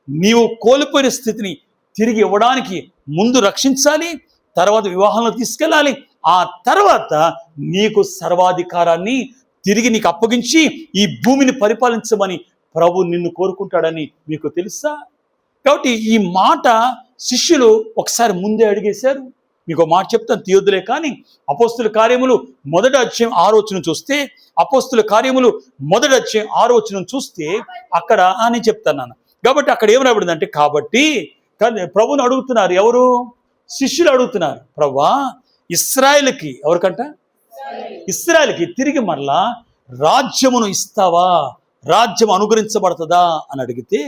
నీవు కోల్పోయిన స్థితిని తిరిగి ఇవ్వడానికి ముందు రక్షించాలి, తర్వాత వివాహంలో తీసుకెళ్ళాలి, ఆ తర్వాత నీకు సర్వాధికారాన్ని తిరిగి నీకు అప్పగించి ఈ భూమిని పరిపాలించమని ప్రభు నిన్ను కోరుకుంటాడని మీకు తెలుసా? కాబట్టి ఈ మాట శిష్యులు ఒకసారి ముందే అడిగేశారు. మీకు మాట చెప్తాను, తీయొద్దులే, కానీ అపోస్తుల కార్యములు 1వ అధ్యాయం 6వ వచనం చూస్తే, అపోస్తుల కార్యములు 1వ అధ్యాయం 6వ వచనం చూస్తే అక్కడ నేను చెప్తాను. కాబట్టి అక్కడ ఏం రాబడిందంటే, కాబట్టి ప్రభుని అడుగుతున్నారు. ఎవరు? శిష్యులు అడుగుతున్నారు, ప్రభువా ఇశ్రాయేలుకి, ఎవరికంట? ఇశ్రాయేలుకి తిరిగి మరలా రాజ్యమును ఇస్తావా, రాజ్యం అనుగ్రహించబడుతుందా అని అడిగితే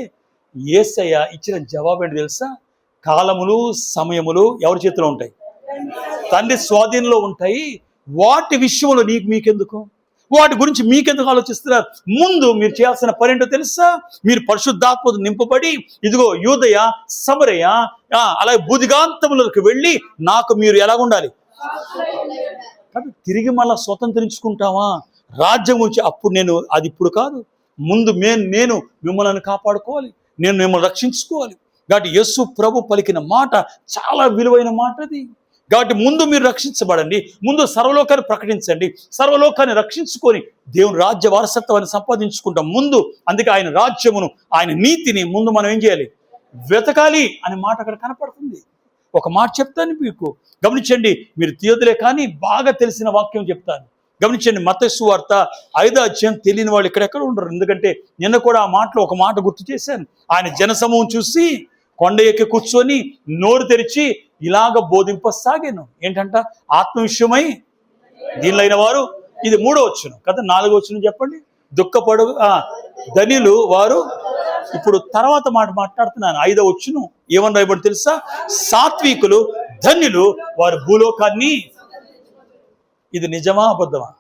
యేసయ్య ఇచ్చిన జవాబు ఏంటి తెలుసా? కాలములు సమయములు ఎవరి చేతిలో ఉంటాయి? తండ్రి స్వాధీనంలో ఉంటాయి. వాటి విషయంలో మీకెందుకు? వాటి గురించి మీకెందుకు ఆలోచిస్తున్నారు? ముందు మీరు చేయాల్సిన పని ఏంటో తెలుసా? మీరు పరిశుద్ధాత్మతో నింపబడి, ఇదిగో యూదయ, సమరయ, అలాగే భూదిగాంతములకు వెళ్ళి నాకు మీరు ఎలా ఉండాలి? కాబట్టి తిరిగి మళ్ళా స్వతంత్రించుకుంటావా రాజ్యం గురించి? అప్పుడు అది ఇప్పుడు కాదు, ముందు నేను మిమ్మల్ని కాపాడుకోవాలి, నేను మిమ్మల్ని రక్షించుకోవాలి, కాబట్టి యేసు ప్రభు పలికిన మాట చాలా విలువైన మాట అది. కాబట్టి ముందు మీరు రక్షించబడండి, ముందు సర్వలోకాన్ని ప్రకటించండి, సర్వలోకాన్ని రక్షించుకొని దేవుని రాజ్య వారసత్వాన్ని సంపాదించుకుంటాం ముందు. అందుకే ఆయన రాజ్యమును, ఆయన నీతిని ముందు మనం ఏం చేయాలి? వెతకాలి అనే మాట అక్కడ కనపడుతుంది. ఒక మాట చెప్తాను మీకు, గమనించండి. మీరు తీయదులే కానీ బాగా తెలిసిన వాక్యం చెప్తాను, గమనించండి. మత్తయి సువార్త 5వ అధ్యాయం తెలియని వాళ్ళు ఇక్కడెక్కడ ఉండరు. ఎందుకంటే నిన్న కూడా ఆ మాటలో ఒక మాట గుర్తు చేశాను. ఆయన జనసమూహం చూసి కొండ ఎక్కి కూర్చొని నోరు తెరిచి ఇలాగ బోధింపసాగాను. ఏంటంట? ఆత్మ విషయమై దీనిలైన వారు, ఇది 3వ వచనం కదా, 4వ వచనం చెప్పండి. దుఃఖపడు ధనిలు వారు. ఇప్పుడు తర్వాత మాట మాట్లాడుతున్నాను. 5వ వచనం ఏమని రాయబడి తెలుసా? సాత్వికులు ధన్యులు వారు భూలోకాన్ని. ఇది నిజమా అబద్ధమా?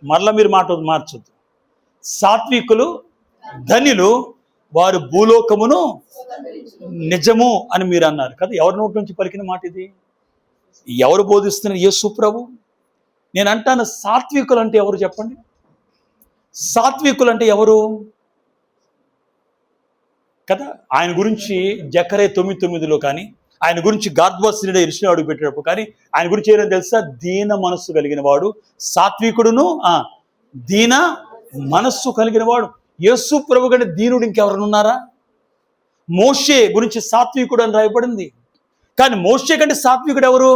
మరలా మీరు మాట మార్చొద్దు. సాత్వికులు ధన్యులు వారు భూలోకమును నిజము అని మీరు అన్నారు కదా. ఎవరి నోటి నుంచి పలికిన మాట ఇది? ఎవరు బోధిస్తున్నారు? యేసు ప్రభు. నేను అంటాను, సాత్వికులు అంటే ఎవరు చెప్పండి? సాత్వికులు అంటే ఎవరు కదా? ఆయన గురించి జకర్యా 9:9లో కానీ, ఆయన గురించి గాద్వాసినుడే ఇరుషులేము అడుగు పెట్టేటప్పుడు కానీ ఆయన గురించి ఏమైనా తెలుసా? దీన మనస్సు కలిగిన వాడు, సాత్వికుడును దీన మనస్సు కలిగిన వాడు. యేసు ప్రభు కంటే దీనుడు ఇంకెవరైనా ఉన్నారా? మోషే గురించి సాత్వికుడు అని రాయబడింది, కానీ మోషే కంటే సాత్వికుడు ఎవరు?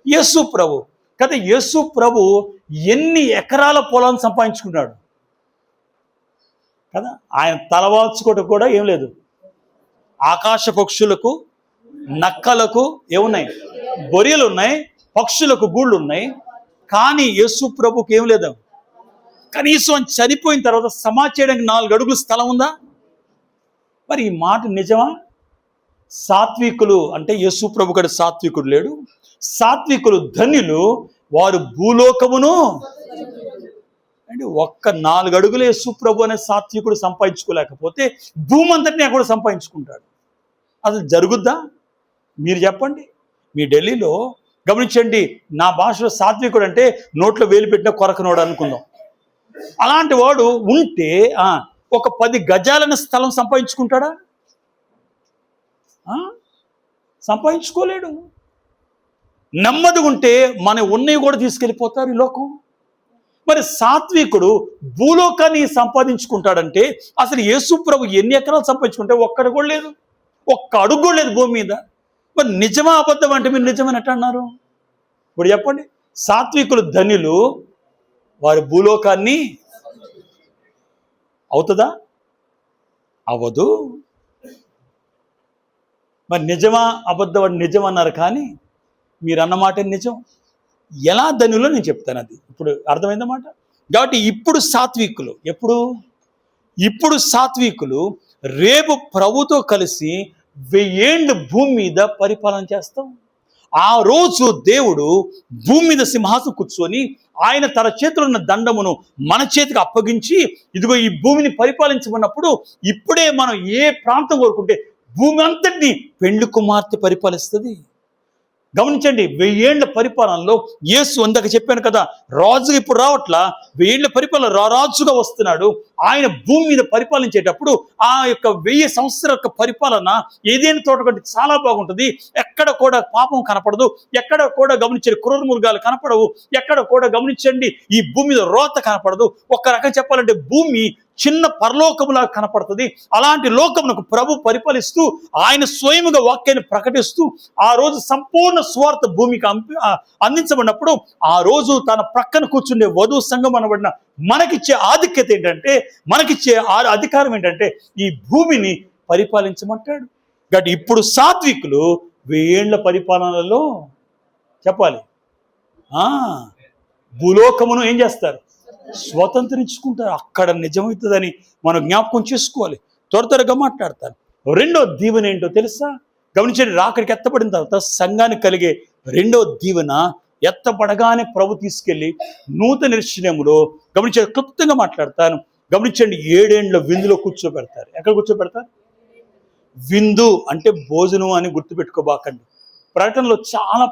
యేసు ప్రభు కదా. యేసు ప్రభు ఎన్ని ఎకరాల పొలాన్ని సంపాదించుకున్నాడు కదా. ఆయన తలవాల్చుకోవటం కూడా ఏం లేదు. ఆకాశ పక్షులకు, నక్కలకు ఏమున్నాయి? బొరియలు ఉన్నాయి, పక్షులకు గూళ్ళు ఉన్నాయి. కానీ యేసు ప్రభుకి ఏం లేదు. కనీసం చనిపోయిన తర్వాత సమాధి చేయడానికి 4 అడుగుల స్థలం ఉందా? మరి ఈ మాట నిజమా? సాత్వికులు అంటే యేసు ప్రభు కూడా సాత్వికుడు లేడు. సాత్వికులు ధన్యులు వారు భూలోకమును. అంటే ఒక్క 4 అడుగులు యేసు ప్రభు అనే సాత్వికుడు సంపాదించుకోలేకపోతే భూమి అంతటినీ కూడా సంపాదించుకుంటాడు. అసలు జరుగుద్దా? మీరు చెప్పండి. మీ ఢిల్లీలో గమనించండి, నా భాషలో సాత్వికుడు అంటే నోట్లో వేలు పెట్టిన కొరకనోడు అనుకుందాం. అలాంటి వాడు ఉంటే ఒక 10 గజాలైన స్థలం సంపాదించుకుంటాడా? సంపాదించుకోలేడు. నెమ్మది ఉంటే మన ఉన్నవి కూడా తీసుకెళ్ళిపోతారు ఈ లోకం. మరి సాత్వికుడు భూలోకాన్ని సంపాదించుకుంటాడంటే అసలు యేసు ప్రభు ఎన్ని ఎకరాలు సంపాదించుకుంటే ఒక్కడు కూడా లేదు, ఒక్క అడుగు కూడా లేదు భూమి మీద. మరి నిజమా అబద్ధం అంటే మీరు నిజమని ఎట్లా అన్నారు? ఇప్పుడు చెప్పండి. సాత్వికులు ధన్యులు వారి భూలోకాన్ని. అవుతుందా? అవ్వదు. మరి నిజమా అబద్ధం అని నిజం అన్నారు, కానీ మీరు అన్నమాట నిజం. ఎలా ధన్యులో నేను చెప్తాను, అది ఇప్పుడు అర్థమైందన్నమాట. కాబట్టి ఇప్పుడు సాత్వికులు ఇప్పుడు సాత్వికులు రేపు ప్రభుతో కలిసి 1000 ఏళ్ళు భూమి మీద పరిపాలన చేస్తాం. ఆ రోజు దేవుడు భూమి మీద సింహాసనం కూర్చొని ఆయన తన చేతిలో ఉన్న దండమును మన చేతికి అప్పగించి, ఇదిగో ఈ భూమిని పరిపాలించమన్నప్పుడు ఇప్పుడే మనం ఏ ప్రాంతం కోరుకుంటే భూమి అంతటిని పెండ్లి కుమార్తె పరిపాలిస్తుంది. గమనించండి, 1000 ఏళ్ల పరిపాలనలో యేసు అందాక చెప్పాను కదా, రాజుగా ఇప్పుడు రావట్లా, 1000 ఏళ్ల పరిపాలన రారాజుగా వస్తున్నాడు. ఆయన భూమి మీద పరిపాలించేటప్పుడు ఆ యొక్క 1000 సంవత్సరాల యొక్క పరిపాలన ఏదైనా తోట కంటే చాలా బాగుంటుంది. ఎక్కడ కూడా పాపం కనపడదు, ఎక్కడ కూడా గమనించండి క్రూర మృగాలు కనపడవు, ఎక్కడ కూడా గమనించండి ఈ భూమి మీద రోత కనపడదు. ఒక్క రకం చెప్పాలంటే భూమి చిన్న పరలోకములా కనపడుతుంది. అలాంటి లోకమునకు ప్రభు పరిపాలిస్తూ ఆయన స్వయముగా వాక్యాన్ని ప్రకటిస్తూ ఆ రోజు సంపూర్ణ స్వార్థ భూమికి అందించబడినప్పుడు ఆ రోజు తన ప్రక్కన కూర్చుండే వధువు సంఘం అనబడిన మనకిచ్చే ఆధిక్యత ఏంటంటే, మనకిచ్చే అధికారం ఏంటంటే ఈ భూమిని పరిపాలించమంటాడు. కాబట్టి ఇప్పుడు సాత్వికులు 1000 ఏళ్ల పరిపాలనలో చెప్పాలి భూలోకమును ఏం చేస్తారు? స్వతంత్రించుకుంటారు. అక్కడ నిజమవుతుందని మనం జ్ఞాపకం చేసుకోవాలి. త్వరగా మాట్లాడతాను. 2వ దీవెన ఏంటో తెలుసా? గమనించండి, రాకడికి ఎత్తబడిన తర్వాత సంఘానికి కలిగే 2వ దీవెన, ఎత్తబడగానే ప్రభు తీసుకెళ్లి నూతన యెరూషలేములో గమనించండి, క్లుప్తంగా మాట్లాడతాను. గమనించండి, 7 ఏండ్ల విందులో కూర్చోబెడతారు. ఎక్కడ కూర్చోబెడతారు? విందు అంటే భోజనం అని గుర్తుపెట్టుకోబాకండి. ప్రకటనలో చాలా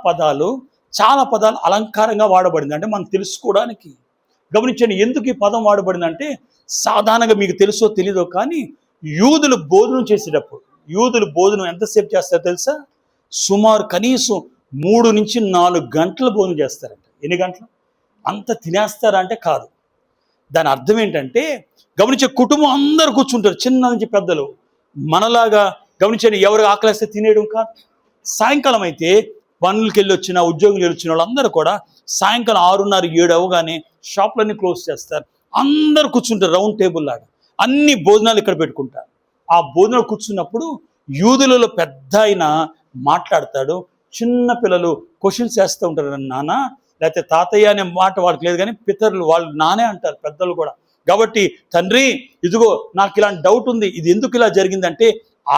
పదాలు అలంకారంగా వాడబడింది, అంటే మనం తెలుసుకోవడానికి. గమనించండి, ఎందుకు ఈ పదం వాడబడిందంటే సాధారణంగా మీకు తెలుసో తెలీదో కానీ యూదులు భోజనం చేసేటప్పుడు, యూదులు భోజనం ఎంతసేపు చేస్తారో తెలుసా? సుమారు కనీసం 3 నుంచి 4 గంటలు భోజనం చేస్తారంట. ఎన్ని గంటలు? అంత తినేస్తారా అంటే కాదు. దాని అర్థం ఏంటంటే, గమనించే కుటుంబం అందరూ కూర్చుంటారు, చిన్న నుంచి పెద్దలు. మనలాగా గమనించండి, ఎవరు ఆకలిస్తే తినేయడం కాదు. సాయంకాలం అయితే పనులకి వెళ్ళి వచ్చిన, ఉద్యోగులు వెళ్ళి వచ్చిన వాళ్ళందరూ కూడా సాయంకాలం 6:30, 7 అవగానే షాపులన్నీ క్లోజ్ చేస్తారు. అందరూ కూర్చుంటారు రౌండ్ టేబుల్ లాగా. అన్ని భోజనాలు ఇక్కడ పెట్టుకుంటారు. ఆ భోజనాలు కూర్చున్నప్పుడు యూదులలో పెద్ద ఆయన మాట్లాడతాడు. చిన్న పిల్లలు క్వశ్చన్స్ వేస్తూ ఉంటారు, నాన్న, లేకపోతే తాతయ్య అనే మాట వాళ్ళకి లేదు, కానీ పితరులు వాళ్ళు నానే అంటారు, పెద్దలు కూడా. కాబట్టి తండ్రి, ఇదిగో నాకు ఇలాంటి డౌట్ ఉంది, ఇది ఎందుకు ఇలా జరిగిందంటే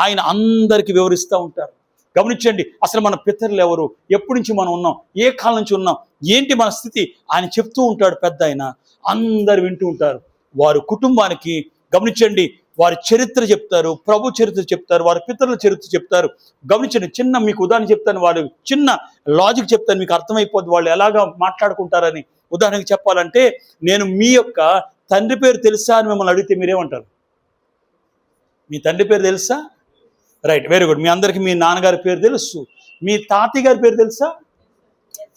ఆయన అందరికీ వివరిస్తూ ఉంటారు. గమనించండి, అసలు మన పితరులు ఎవరు, ఎప్పటి నుంచి మనం ఉన్నాం, ఏ కాలం నుంచి ఉన్నాం, ఏంటి మన స్థితి, ఆయన చెప్తూ ఉంటాడు పెద్ద ఆయన. అందరు వింటూ ఉంటారు. వారి కుటుంబానికి గమనించండి, వారి చరిత్ర చెప్తారు, ప్రభు చరిత్ర చెప్తారు, వారి పితరుల చరిత్ర చెప్తారు. గమనించండి, చిన్న మీకు ఉదాహరణ చెప్తాను, వాళ్ళు చిన్న లాజిక్ చెప్తాను, మీకు అర్థమైపోద్ది వాళ్ళు ఎలాగా మాట్లాడుకుంటారని. ఉదాహరణకి చెప్పాలంటే, నేను మీ యొక్క తండ్రి పేరు తెలుసా అని మిమ్మల్ని అడిగితే మీరేమంటారు? మీ తండ్రి పేరు తెలుసా? Right, very good. మీ అందరికీ మీ నాన్నగారి పేరు తెలుసు. మీ తాతయ్య గారి పేరు తెలుసా?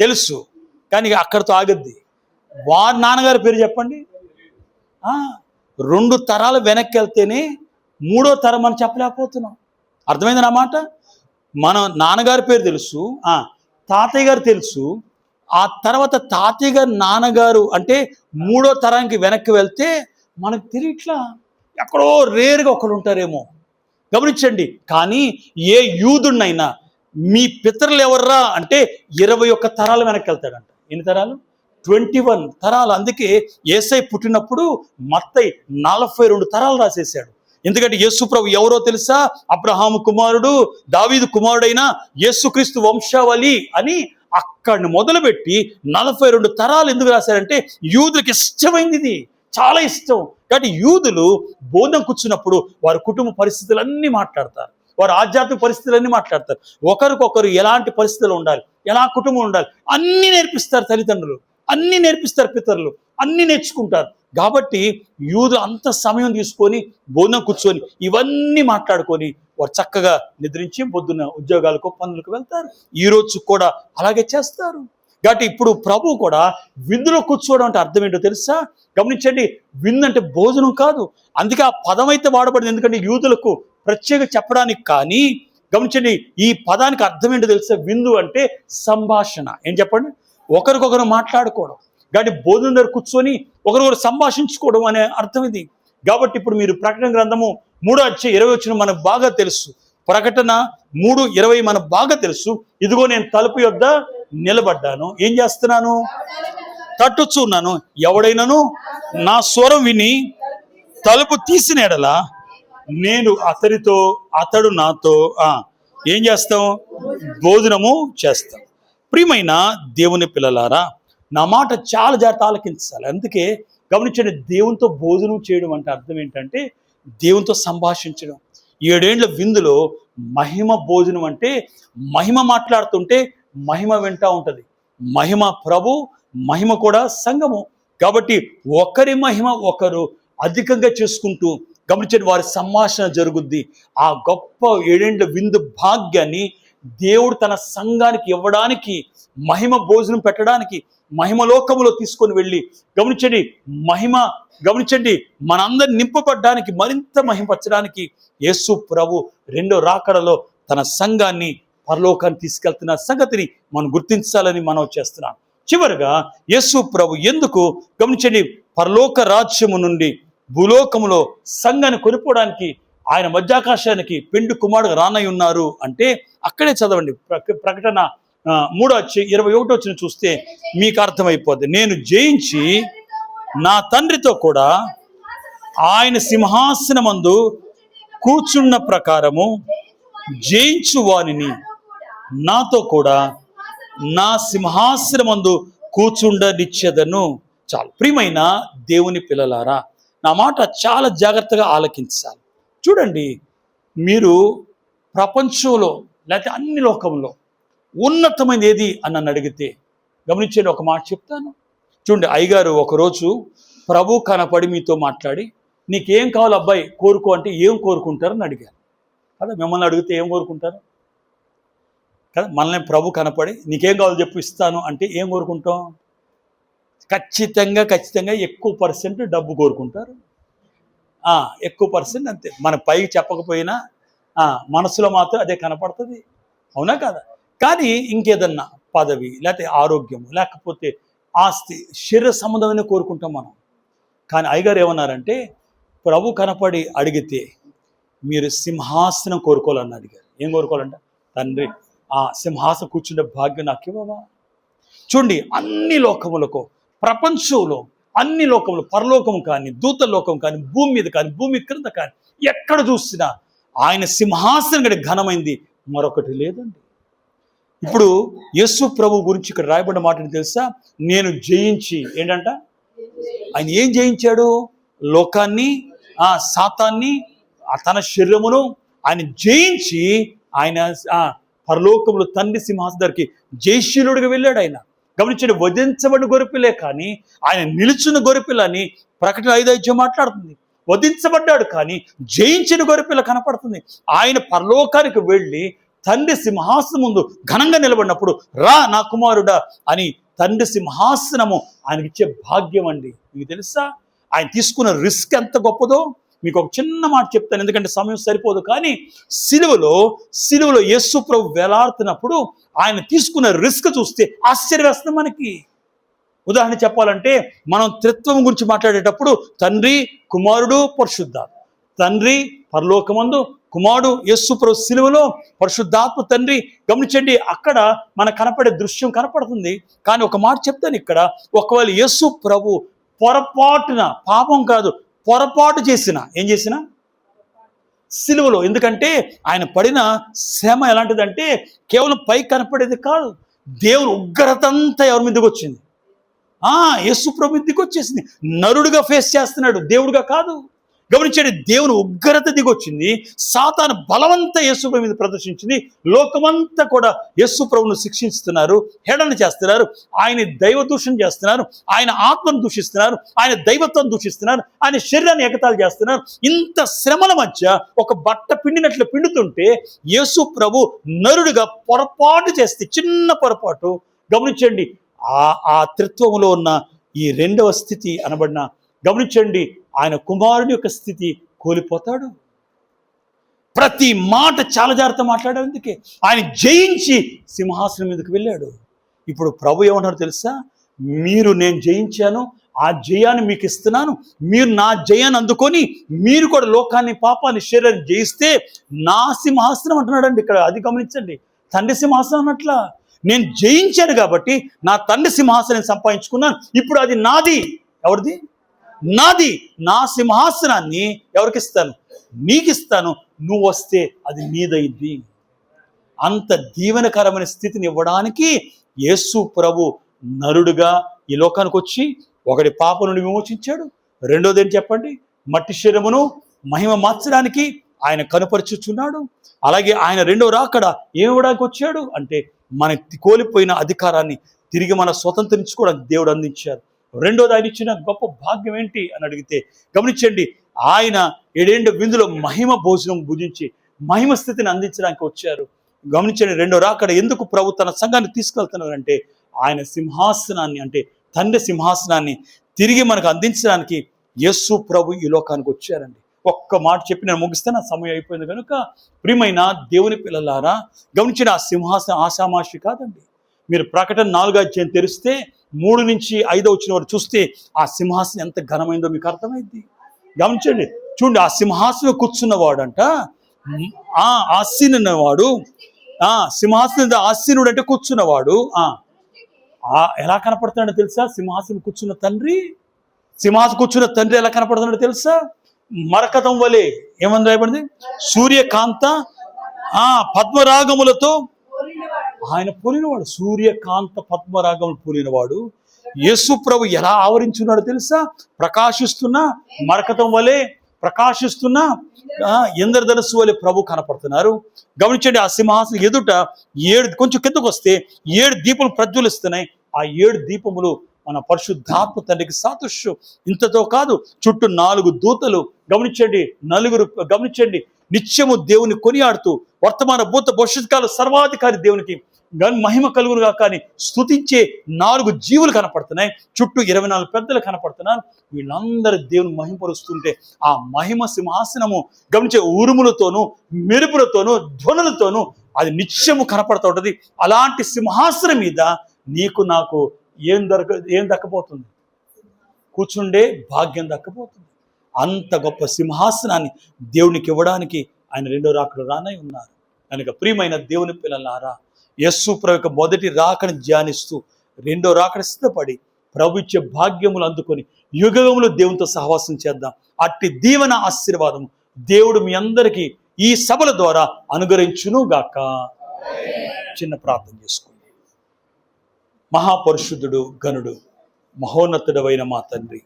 తెలుసు. కానీ అక్కడితో ఆగద్ది. వారి నాన్నగారి పేరు చెప్పండి. 2 తరాలు వెనక్కి వెళ్తేనే 3వ తరం అని చెప్పలేకపోతున్నాం. అర్థమైంది నా మాట? మన నాన్నగారి పేరు తెలుసు, తాతయ్య గారు తెలుసు, ఆ తర్వాత తాతయ్య గారు నాన్నగారు అంటే 3వ తరానికి వెనక్కి వెళ్తే మనకు తెలియట్లా. ఎక్కడో రేరుగా ఒకరు ఉంటారేమో. గమనించండి, కానీ ఏ యూదుడినైనా మీ పితరులు ఎవర్రా అంటే 21 తరాలు వెనక్కి వెళ్తాడంట. ఎన్ని తరాలు? 21 తరాలు. అందుకే యేసై పుట్టినప్పుడు మత్తయి 42 తరాలు రాసేశాడు. ఎందుకంటే యేసు ప్రభు ఎవరో తెలుసా? అబ్రహాము కుమారుడు, దావీదు కుమారుడైన యేసుక్రీస్తు వంశావళి అని అక్కడిని మొదలుపెట్టి 42 తరాలు ఎందుకు రాశారంటే యూదులకు ఇష్టమైంది ఇది, చాలా ఇష్టం. కాబట్టి యూదులు బోధన కూర్చున్నప్పుడు వారి కుటుంబ పరిస్థితులన్నీ మాట్లాడతారు, వారి ఆధ్యాత్మిక పరిస్థితులన్నీ మాట్లాడతారు. ఒకరికొకరు ఎలాంటి పరిస్థితులు ఉండాలి, ఎలా కుటుంబం ఉండాలి, అన్నీ నేర్పిస్తారు తల్లిదండ్రులు, అన్నీ నేర్పిస్తారు పితరులు, అన్నీ నేర్చుకుంటారు. కాబట్టి యూదులు అంత సమయం తీసుకొని బోధన కూర్చొని ఇవన్నీ మాట్లాడుకొని వారు చక్కగా నిద్రించి పొద్దున్న ఉద్యోగాలకు పనులకు వెళ్తారు. ఈరోజు కూడా అలాగే చేస్తారు. కాబట్టి ఇప్పుడు ప్రభు కూడా విందులో కూర్చోవడం అంటే అర్థం ఏంటో తెలుసా? గమనించండి, విందు అంటే భోజనం కాదు. అందుకే ఆ పదం అయితే వాడబడింది, ఎందుకంటే యూదులకు ప్రత్యేక చెప్పడానికి. కానీ గమనించండి, ఈ పదానికి అర్థం ఏంటో తెలుసా? విందు అంటే సంభాషణ. ఏం చెప్పండి? ఒకరికొకరు మాట్లాడుకోవడం. కాబట్టి భోజనం దగ్గర కూర్చొని ఒకరికొకరు సంభాషించుకోవడం అనే అర్థం ఇది. కాబట్టి ఇప్పుడు మీరు ప్రకటన గ్రంథము 3:20 మనకు బాగా తెలుసు. ప్రకటన 3:20 మనకు బాగా తెలుసు. ఇదిగో నేను తలుపు యొద్ద నిలబడ్డాను, ఏం చేస్తున్నాను? తట్టుచున్నాను. ఎవడైనాను నా స్వరం విని తలుపు తీసిన ఎడల నేను అతడితో, అతడు నాతో ఏం చేస్తాం? భోజనము చేస్తాం. ప్రియమైన దేవుని పిల్లలారా, నా మాట చాలా జాగ్రత్త ఆలకించాలి. అందుకే గమనించండి, దేవునితో భోజనం చేయడం అంటే అర్థం ఏంటంటే దేవునితో సంభాషించడం. 7 ఏళ్ల విందులో మహిమ భోజనం అంటే మహిమ మాట్లాడుతుంటే మహిమ వింటా ఉంటుంది. మహిమ ప్రభు, మహిమ కూడా సంఘము. కాబట్టి ఒకరి మహిమ ఒకరు అధికంగా చేసుకుంటూ గమనించండి, వారి సంభాషణ జరుగుద్ది. ఆ గొప్ప 7 ఏళ్ల విందు భాగ్యాన్ని దేవుడు తన సంఘానికి ఇవ్వడానికి, మహిమ భోజనం పెట్టడానికి, మహిమలోకములో తీసుకొని వెళ్ళి గమనించండి, గమనించండి మనందరిని నింపబడ్డానికి, మరింత మహిమపరచడానికి యేసు ప్రభు 2వ రాకడలో తన సంఘాన్ని పరలోకాన్ని తీసుకెళ్తున్న సంగతిని మనం గుర్తించాలని మనం చేస్తున్నాం. చివరిగా యేసు ప్రభు ఎందుకు గమనించండి పరలోక రాజ్యము నుండి భూలోకములో సంఘాన్ని కొనుక్కోవడానికి ఆయన మధ్యాకాశానికి పెండు కుమారుడు రానై ఉన్నారు అంటే అక్కడే చదవండి. ప్రకటన 3:21 చూస్తే మీకు అర్థమైపోద్ది. నేను జయించి నా తండ్రితో కూడా ఆయన సింహాసనమందు కూర్చున్న ప్రకారము జయించు వానిని నాతో కూడా నా సింహాసనమందు కూర్చుండనిచ్చేదను. చాలు. ప్రియమైన దేవుని పిల్లలారా, నా మాట చాలా జాగ్రత్తగా ఆలకించాలి. చూడండి, మీరు ప్రపంచంలో లేకపోతే అన్ని లోకంలో ఉన్నతమైనది ఏది అని నన్ను అడిగితే గమనించండి, ఒక మాట చెప్తాను. చూడండి, అయ్యగారు ఒకరోజు ప్రభు కనపడి మీతో మాట్లాడి నీకేం కావాలి అబ్బాయి కోరుకో అంటే ఏం కోరుకుంటారని అడిగారు కదా. మిమ్మల్ని అడిగితే ఏం కోరుకుంటారు కదా. మనల్ని ప్రభు కనపడి నీకేం కావాలో చెప్పు ఇస్తాను అంటే ఏం కోరుకుంటాం? ఖచ్చితంగా ఎక్కువ పర్సెంట్ డబ్బు కోరుకుంటారు. ఎక్కువ పర్సెంట్ అంతే. మన పైకి చెప్పకపోయినా మనసులో మాత్రం అదే కనపడుతుంది, అవునా కదా. కానీ ఇంకేదన్నా పదవి, లేకపోతే ఆరోగ్యం, లేకపోతే ఆస్తి, శరీర సంబంధమైన కోరుకుంటాం మనం. కానీ అయ్యగారు ఏమన్నారంటే, ప్రభు కనపడి అడిగితే మీరు సింహాసనం కోరుకోవాలని అడిగారు. ఏం కోరుకోవాలంట? తండ్రి సింహాసనం కూర్చుండే భాగ్యం నాకు ఇవ్వవా? చూడండి, అన్ని లోకములకు, ప్రపంచంలో అన్ని లోకములు, పరలోకం కానీ, దూత లోకం కానీ, భూమి మీద కానీ, భూమి క్రింద కానీ, ఎక్కడ చూసినా ఆయన సింహాసనం కంటే ఘనమైంది మరొకటి లేదండి. ఇప్పుడు యేసు ప్రభు గురించి ఇక్కడ రాయబడిన మాట తెలుసా? నేను జయించి, ఏంటంట ఆయన ఏం జయించాడు? లోకాన్ని, సాతాన్ని, తన శరీరమును ఆయన జయించి ఆయన పరలోకములు తండ్రి సింహాసనం దగ్గరికి జయశీలుడిగా వెళ్ళాడు. ఆయన గమనించండి, వధించబడిన గొర్రెపిల్లే కానీ ఆయన నిలుచున్న గొర్రెపిల్లని ప్రకటన 5:5 మాట్లాడుతుంది. వధించబడ్డాడు కానీ జయించిన గొర్రెపిల్ల కనపడుతుంది. ఆయన పరలోకానికి వెళ్ళి తండ్రి సింహాసనం ముందు ఘనంగా నిలబడినప్పుడు రా నా కుమారుడా అని తండ్రి సింహాసనము ఆయనకి ఇచ్చే భాగ్యం అండి. మీకు తెలుసా ఆయన తీసుకున్న రిస్క్ ఎంత గొప్పదో? మీకు ఒక చిన్న మాట చెప్తాను, ఎందుకంటే సమయం సరిపోదు. కానీ సిలువలో యేసు ప్రభు వేలాడుతున్నప్పుడు ఆయన తీసుకున్న రిస్క్ చూస్తే ఆశ్చర్యం వేస్తుంది మనకి. ఉదాహరణ చెప్పాలంటే, మనం త్రిత్వం గురించి మాట్లాడేటప్పుడు తండ్రి, కుమారుడు, పరిశుద్ధాత్మ. తండ్రి పరలోకమందు, కుమారుడు యేసు ప్రభు సిలువలో, పరిశుద్ధాత్మ తండ్రి. గమనించండి, అక్కడ మనకు కనపడే దృశ్యం కనపడుతుంది. కానీ ఒక మాట చెప్తాను ఇక్కడ, ఒకవేళ యేసు ప్రభు పొరపాటున, పాపం కాదు పొరపాటు చేసిన, ఏం చేసినా సిలువలో, ఎందుకంటే ఆయన పడిన శ్రమ ఎలాంటిదంటే కేవలం పైకి కనపడేది కాదు, దేవుని ఉగ్రత అంతా ఎవరి మీదకి వచ్చింది? యేసు ప్రభు మీదకి వచ్చేసింది. నరుడుగా ఫేస్ చేస్తున్నాడు, దేవుడుగా కాదు. గమనించండి, దేవుని ఉగ్రత దిగొచ్చింది. సాతాను బలవంతా యేసు ప్రభు మీద ప్రదర్శించింది. లోకమంతా కూడా యేసు ప్రభువును శిక్షిస్తున్నారు, హేళన చేస్తున్నారు, ఆయన దైవ దూషణ చేస్తున్నారు, ఆయన ఆత్మను దూషిస్తున్నారు, ఆయన దైవత్వం దూషిస్తున్నారు, ఆయన శరీరాన్ని ఎగతాళి చేస్తున్నారు. ఇంత శ్రమల మధ్య ఒక బట్ట పిండినట్లు పిండుతుంటే యేసు ప్రభు నరుడుగా పొరపాటు చేస్తే, చిన్న పొరపాటు, గమనించండి ఆ త్రిత్వములో ఉన్న ఈ రెండవ స్థితి అనబడిన, గమనించండి ఆయన కుమారుని యొక్క స్థితి కోల్పోతాడు. ప్రతి మాట చాలా జాగ్రత్త మాట్లాడాడు. అందుకే ఆయన జయించి సింహాసనం మీదకి వెళ్ళాడు. ఇప్పుడు ప్రభు ఏమన్నాడు తెలుసా? నేను జయించాను, ఆ జయాన్ని మీకు ఇస్తున్నాను, మీరు నా జయాన్ని అందుకొని మీరు కూడా లోకాన్ని, పాపాన్ని, శరీరాన్ని జయిస్తే నా సింహాసనం అంటున్నాడండి ఇక్కడ. అది గమనించండి, తండ్రి సింహాసనం అన్నట్లా. నేను జయించాను కాబట్టి నా తండ్రి సింహాసనం సంపాదించుకున్నాను, ఇప్పుడు అది నాది. ఎవరిది? నాది. నా సింహాసనాన్ని ఎవరికి ఇస్తాను? నీకు ఇస్తాను, నువ్వు వస్తే అది నీదైంది. అంత దీవెనకరమైన స్థితిని ఇవ్వడానికి యేసు ప్రభు నరుడుగా ఈ లోకానికి వచ్చి ఒకటి పాప నుండి విమోచించాడు. రెండోది ఏంటి చెప్పండి? మట్టి శరీరమును మహిమ మార్చడానికి ఆయన కనుపరుచుచున్నాడు. అలాగే ఆయన రెండో రాకడ ఏమివ్వడానికి వచ్చాడు అంటే, మన కోల్పోయిన అధికారాన్ని తిరిగి మన స్వతంత్రించుకోవడానికి దేవుడు అందించారు. రెండోది ఆయన ఇచ్చిన గొప్ప భాగ్యం ఏంటి అని అడిగితే, గమనించండి, ఆయన 7 విందులో మహిమ భోజనం భుజించి మహిమ స్థితిని అందించడానికి వచ్చారు. గమనించండి, రెండో రాకడ ఎందుకు ప్రభు తన సంఘాన్ని తీసుకెళ్తున్నారంటే, ఆయన సింహాసనాన్ని, అంటే తండ్రి సింహాసనాన్ని తిరిగి మనకు అందించడానికి యేసు ప్రభు ఈ లోకానికి వచ్చారండి. ఒక్క మాట చెప్పి నేను ముగిస్తే నా సమయం అయిపోయింది కనుక, ప్రియమైన దేవుని పిల్లలారా, గమనించండి, ఆ సింహాసనం ఆషామాషి కాదండి. మీరు ప్రకటన 4 తెరిస్తే 3 నుంచి 5 వచ్చిన వారు చూస్తే ఆ సింహాసనం ఎంత ఘనమైందో మీకు అర్థమైంది. గమనించండి, చూడండి, ఆ సింహాసనం కూర్చున్నవాడంట, ఆసీనున్నవాడు, సింహాసనం ఆసీనుడు అంటే కూర్చున్నవాడు. ఎలా కనపడుతున్నాడో తెలుసా? సింహాసనం కూర్చున్న తండ్రి, సింహాసనం కూర్చున్న తండ్రి ఎలా కనపడుతున్నాడో తెలుసా? మరకతం వలె, ఏమని రాయబడింది? సూర్యకాంత పద్మరాగములతో ఆయన పోలినవాడు. సూర్యకాంత పద్మరాగములు పోలినవాడు. యేసు ప్రభు ఎలా ఆవరించున్నాడో తెలుసా? ప్రకాశిస్తున్న మరకతం వలె, ప్రకాశిస్తున్న ఇంద్రధనుస్సు వలె ప్రభు కనపడుతున్నారు. గమనించండి, ఆ సింహాసనం ఎదుట 7, కొంచెం కిందకు వస్తే 7 దీపములు ప్రజ్వలిస్తున్నాయి. ఆ 7 దీపములు మన పరిశుద్ధాత్మ తండ్రికి సాదృశ్యం. ఇంతతో కాదు, చుట్టూ 4 దూతలు, గమనించండి, 4 గమనించండి, నిత్యము దేవుని కొనియాడుతూ వర్తమాన భూత భవిష్యత్ కాల సర్వాధికారి దేవునికి మహిమ కలుగునుగా కానీ స్తుతించే 4 జీవులు కనపడుతున్నాయి. చుట్టూ 24 పెద్దలు కనపడుతున్నారు. వీళ్ళందరూ దేవుని మహిమపరుస్తుంటే ఆ మహిమ సింహాసనము గమనించే ఉరుములతోనూ మెరుపులతోనూ ధ్వనులతోనూ అది నిత్యము కనపడుతూ ఉంటుంది. అలాంటి సింహాసనం మీద నీకు నాకు ఏం దక్కబోతుంది? కూర్చుండే భాగ్యం దక్కబోతుంది. అంత గొప్ప సింహాసనాన్ని దేవునికి ఇవ్వడానికి ఆయన 2వ రాకడ రానై ఉన్నారు. కనుక ప్రియమైన దేవుని పిల్లలారా, యేసు ప్రభు యొక్క మొదటి రాకని ధ్యానిస్తూ 2వ రాకడ సిద్ధపడి ప్రభు ఇచ్చే భాగ్యములు అందుకొని యుగములు దేవునితో సహవాసం చేద్దాం. అట్టి దీవెన ఆశీర్వాదం దేవుడు మీ అందరికీ ఈ సభల ద్వారా అనుగ్రహించును గాక. చిన్న ప్రార్థన చేసుకోండి. మహాపరిశుద్ధుడు, ఘనుడు, మహోన్నతుడవైన మా తండ్రి,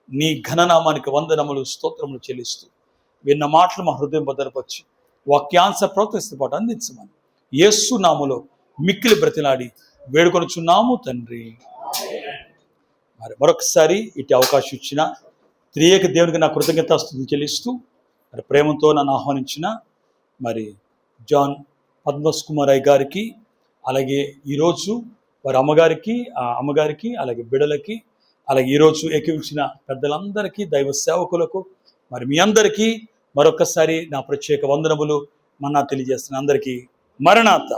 నీ ఘననామానికి వందనములు స్తోత్రములు చెల్లిస్తూ విన్న మాటలు మా హృదయం భద్రపరిచి వాక్యాంశ ప్రోత్సహిస్తపాటు అందించమని యేసు నామములో మిక్కిలి బ్రతిలాడి వేడుకొనుచున్నాము తండ్రి. మరి మరొకసారి ఇటు అవకాశం ఇచ్చిన త్రియేక దేవునికి నా కృతజ్ఞతాస్తుతులు చెల్లిస్తూ మరి ప్రేమతో నన్ను ఆహ్వానించిన మరి జాన్ పద్మస్ కుమారయ్య గారికి, అలాగే ఈరోజు వారి అమ్మగారికి అలాగే బిడలకి, అలాగే ఈరోజు ఏకీవించిన పెద్దలందరికీ, దైవ సేవకులకు, మరి మీ అందరికీ మరొకసారి నా ప్రత్యేక వందనములు మన్నా తెలియజేస్తున్న అందరికీ మరణాత.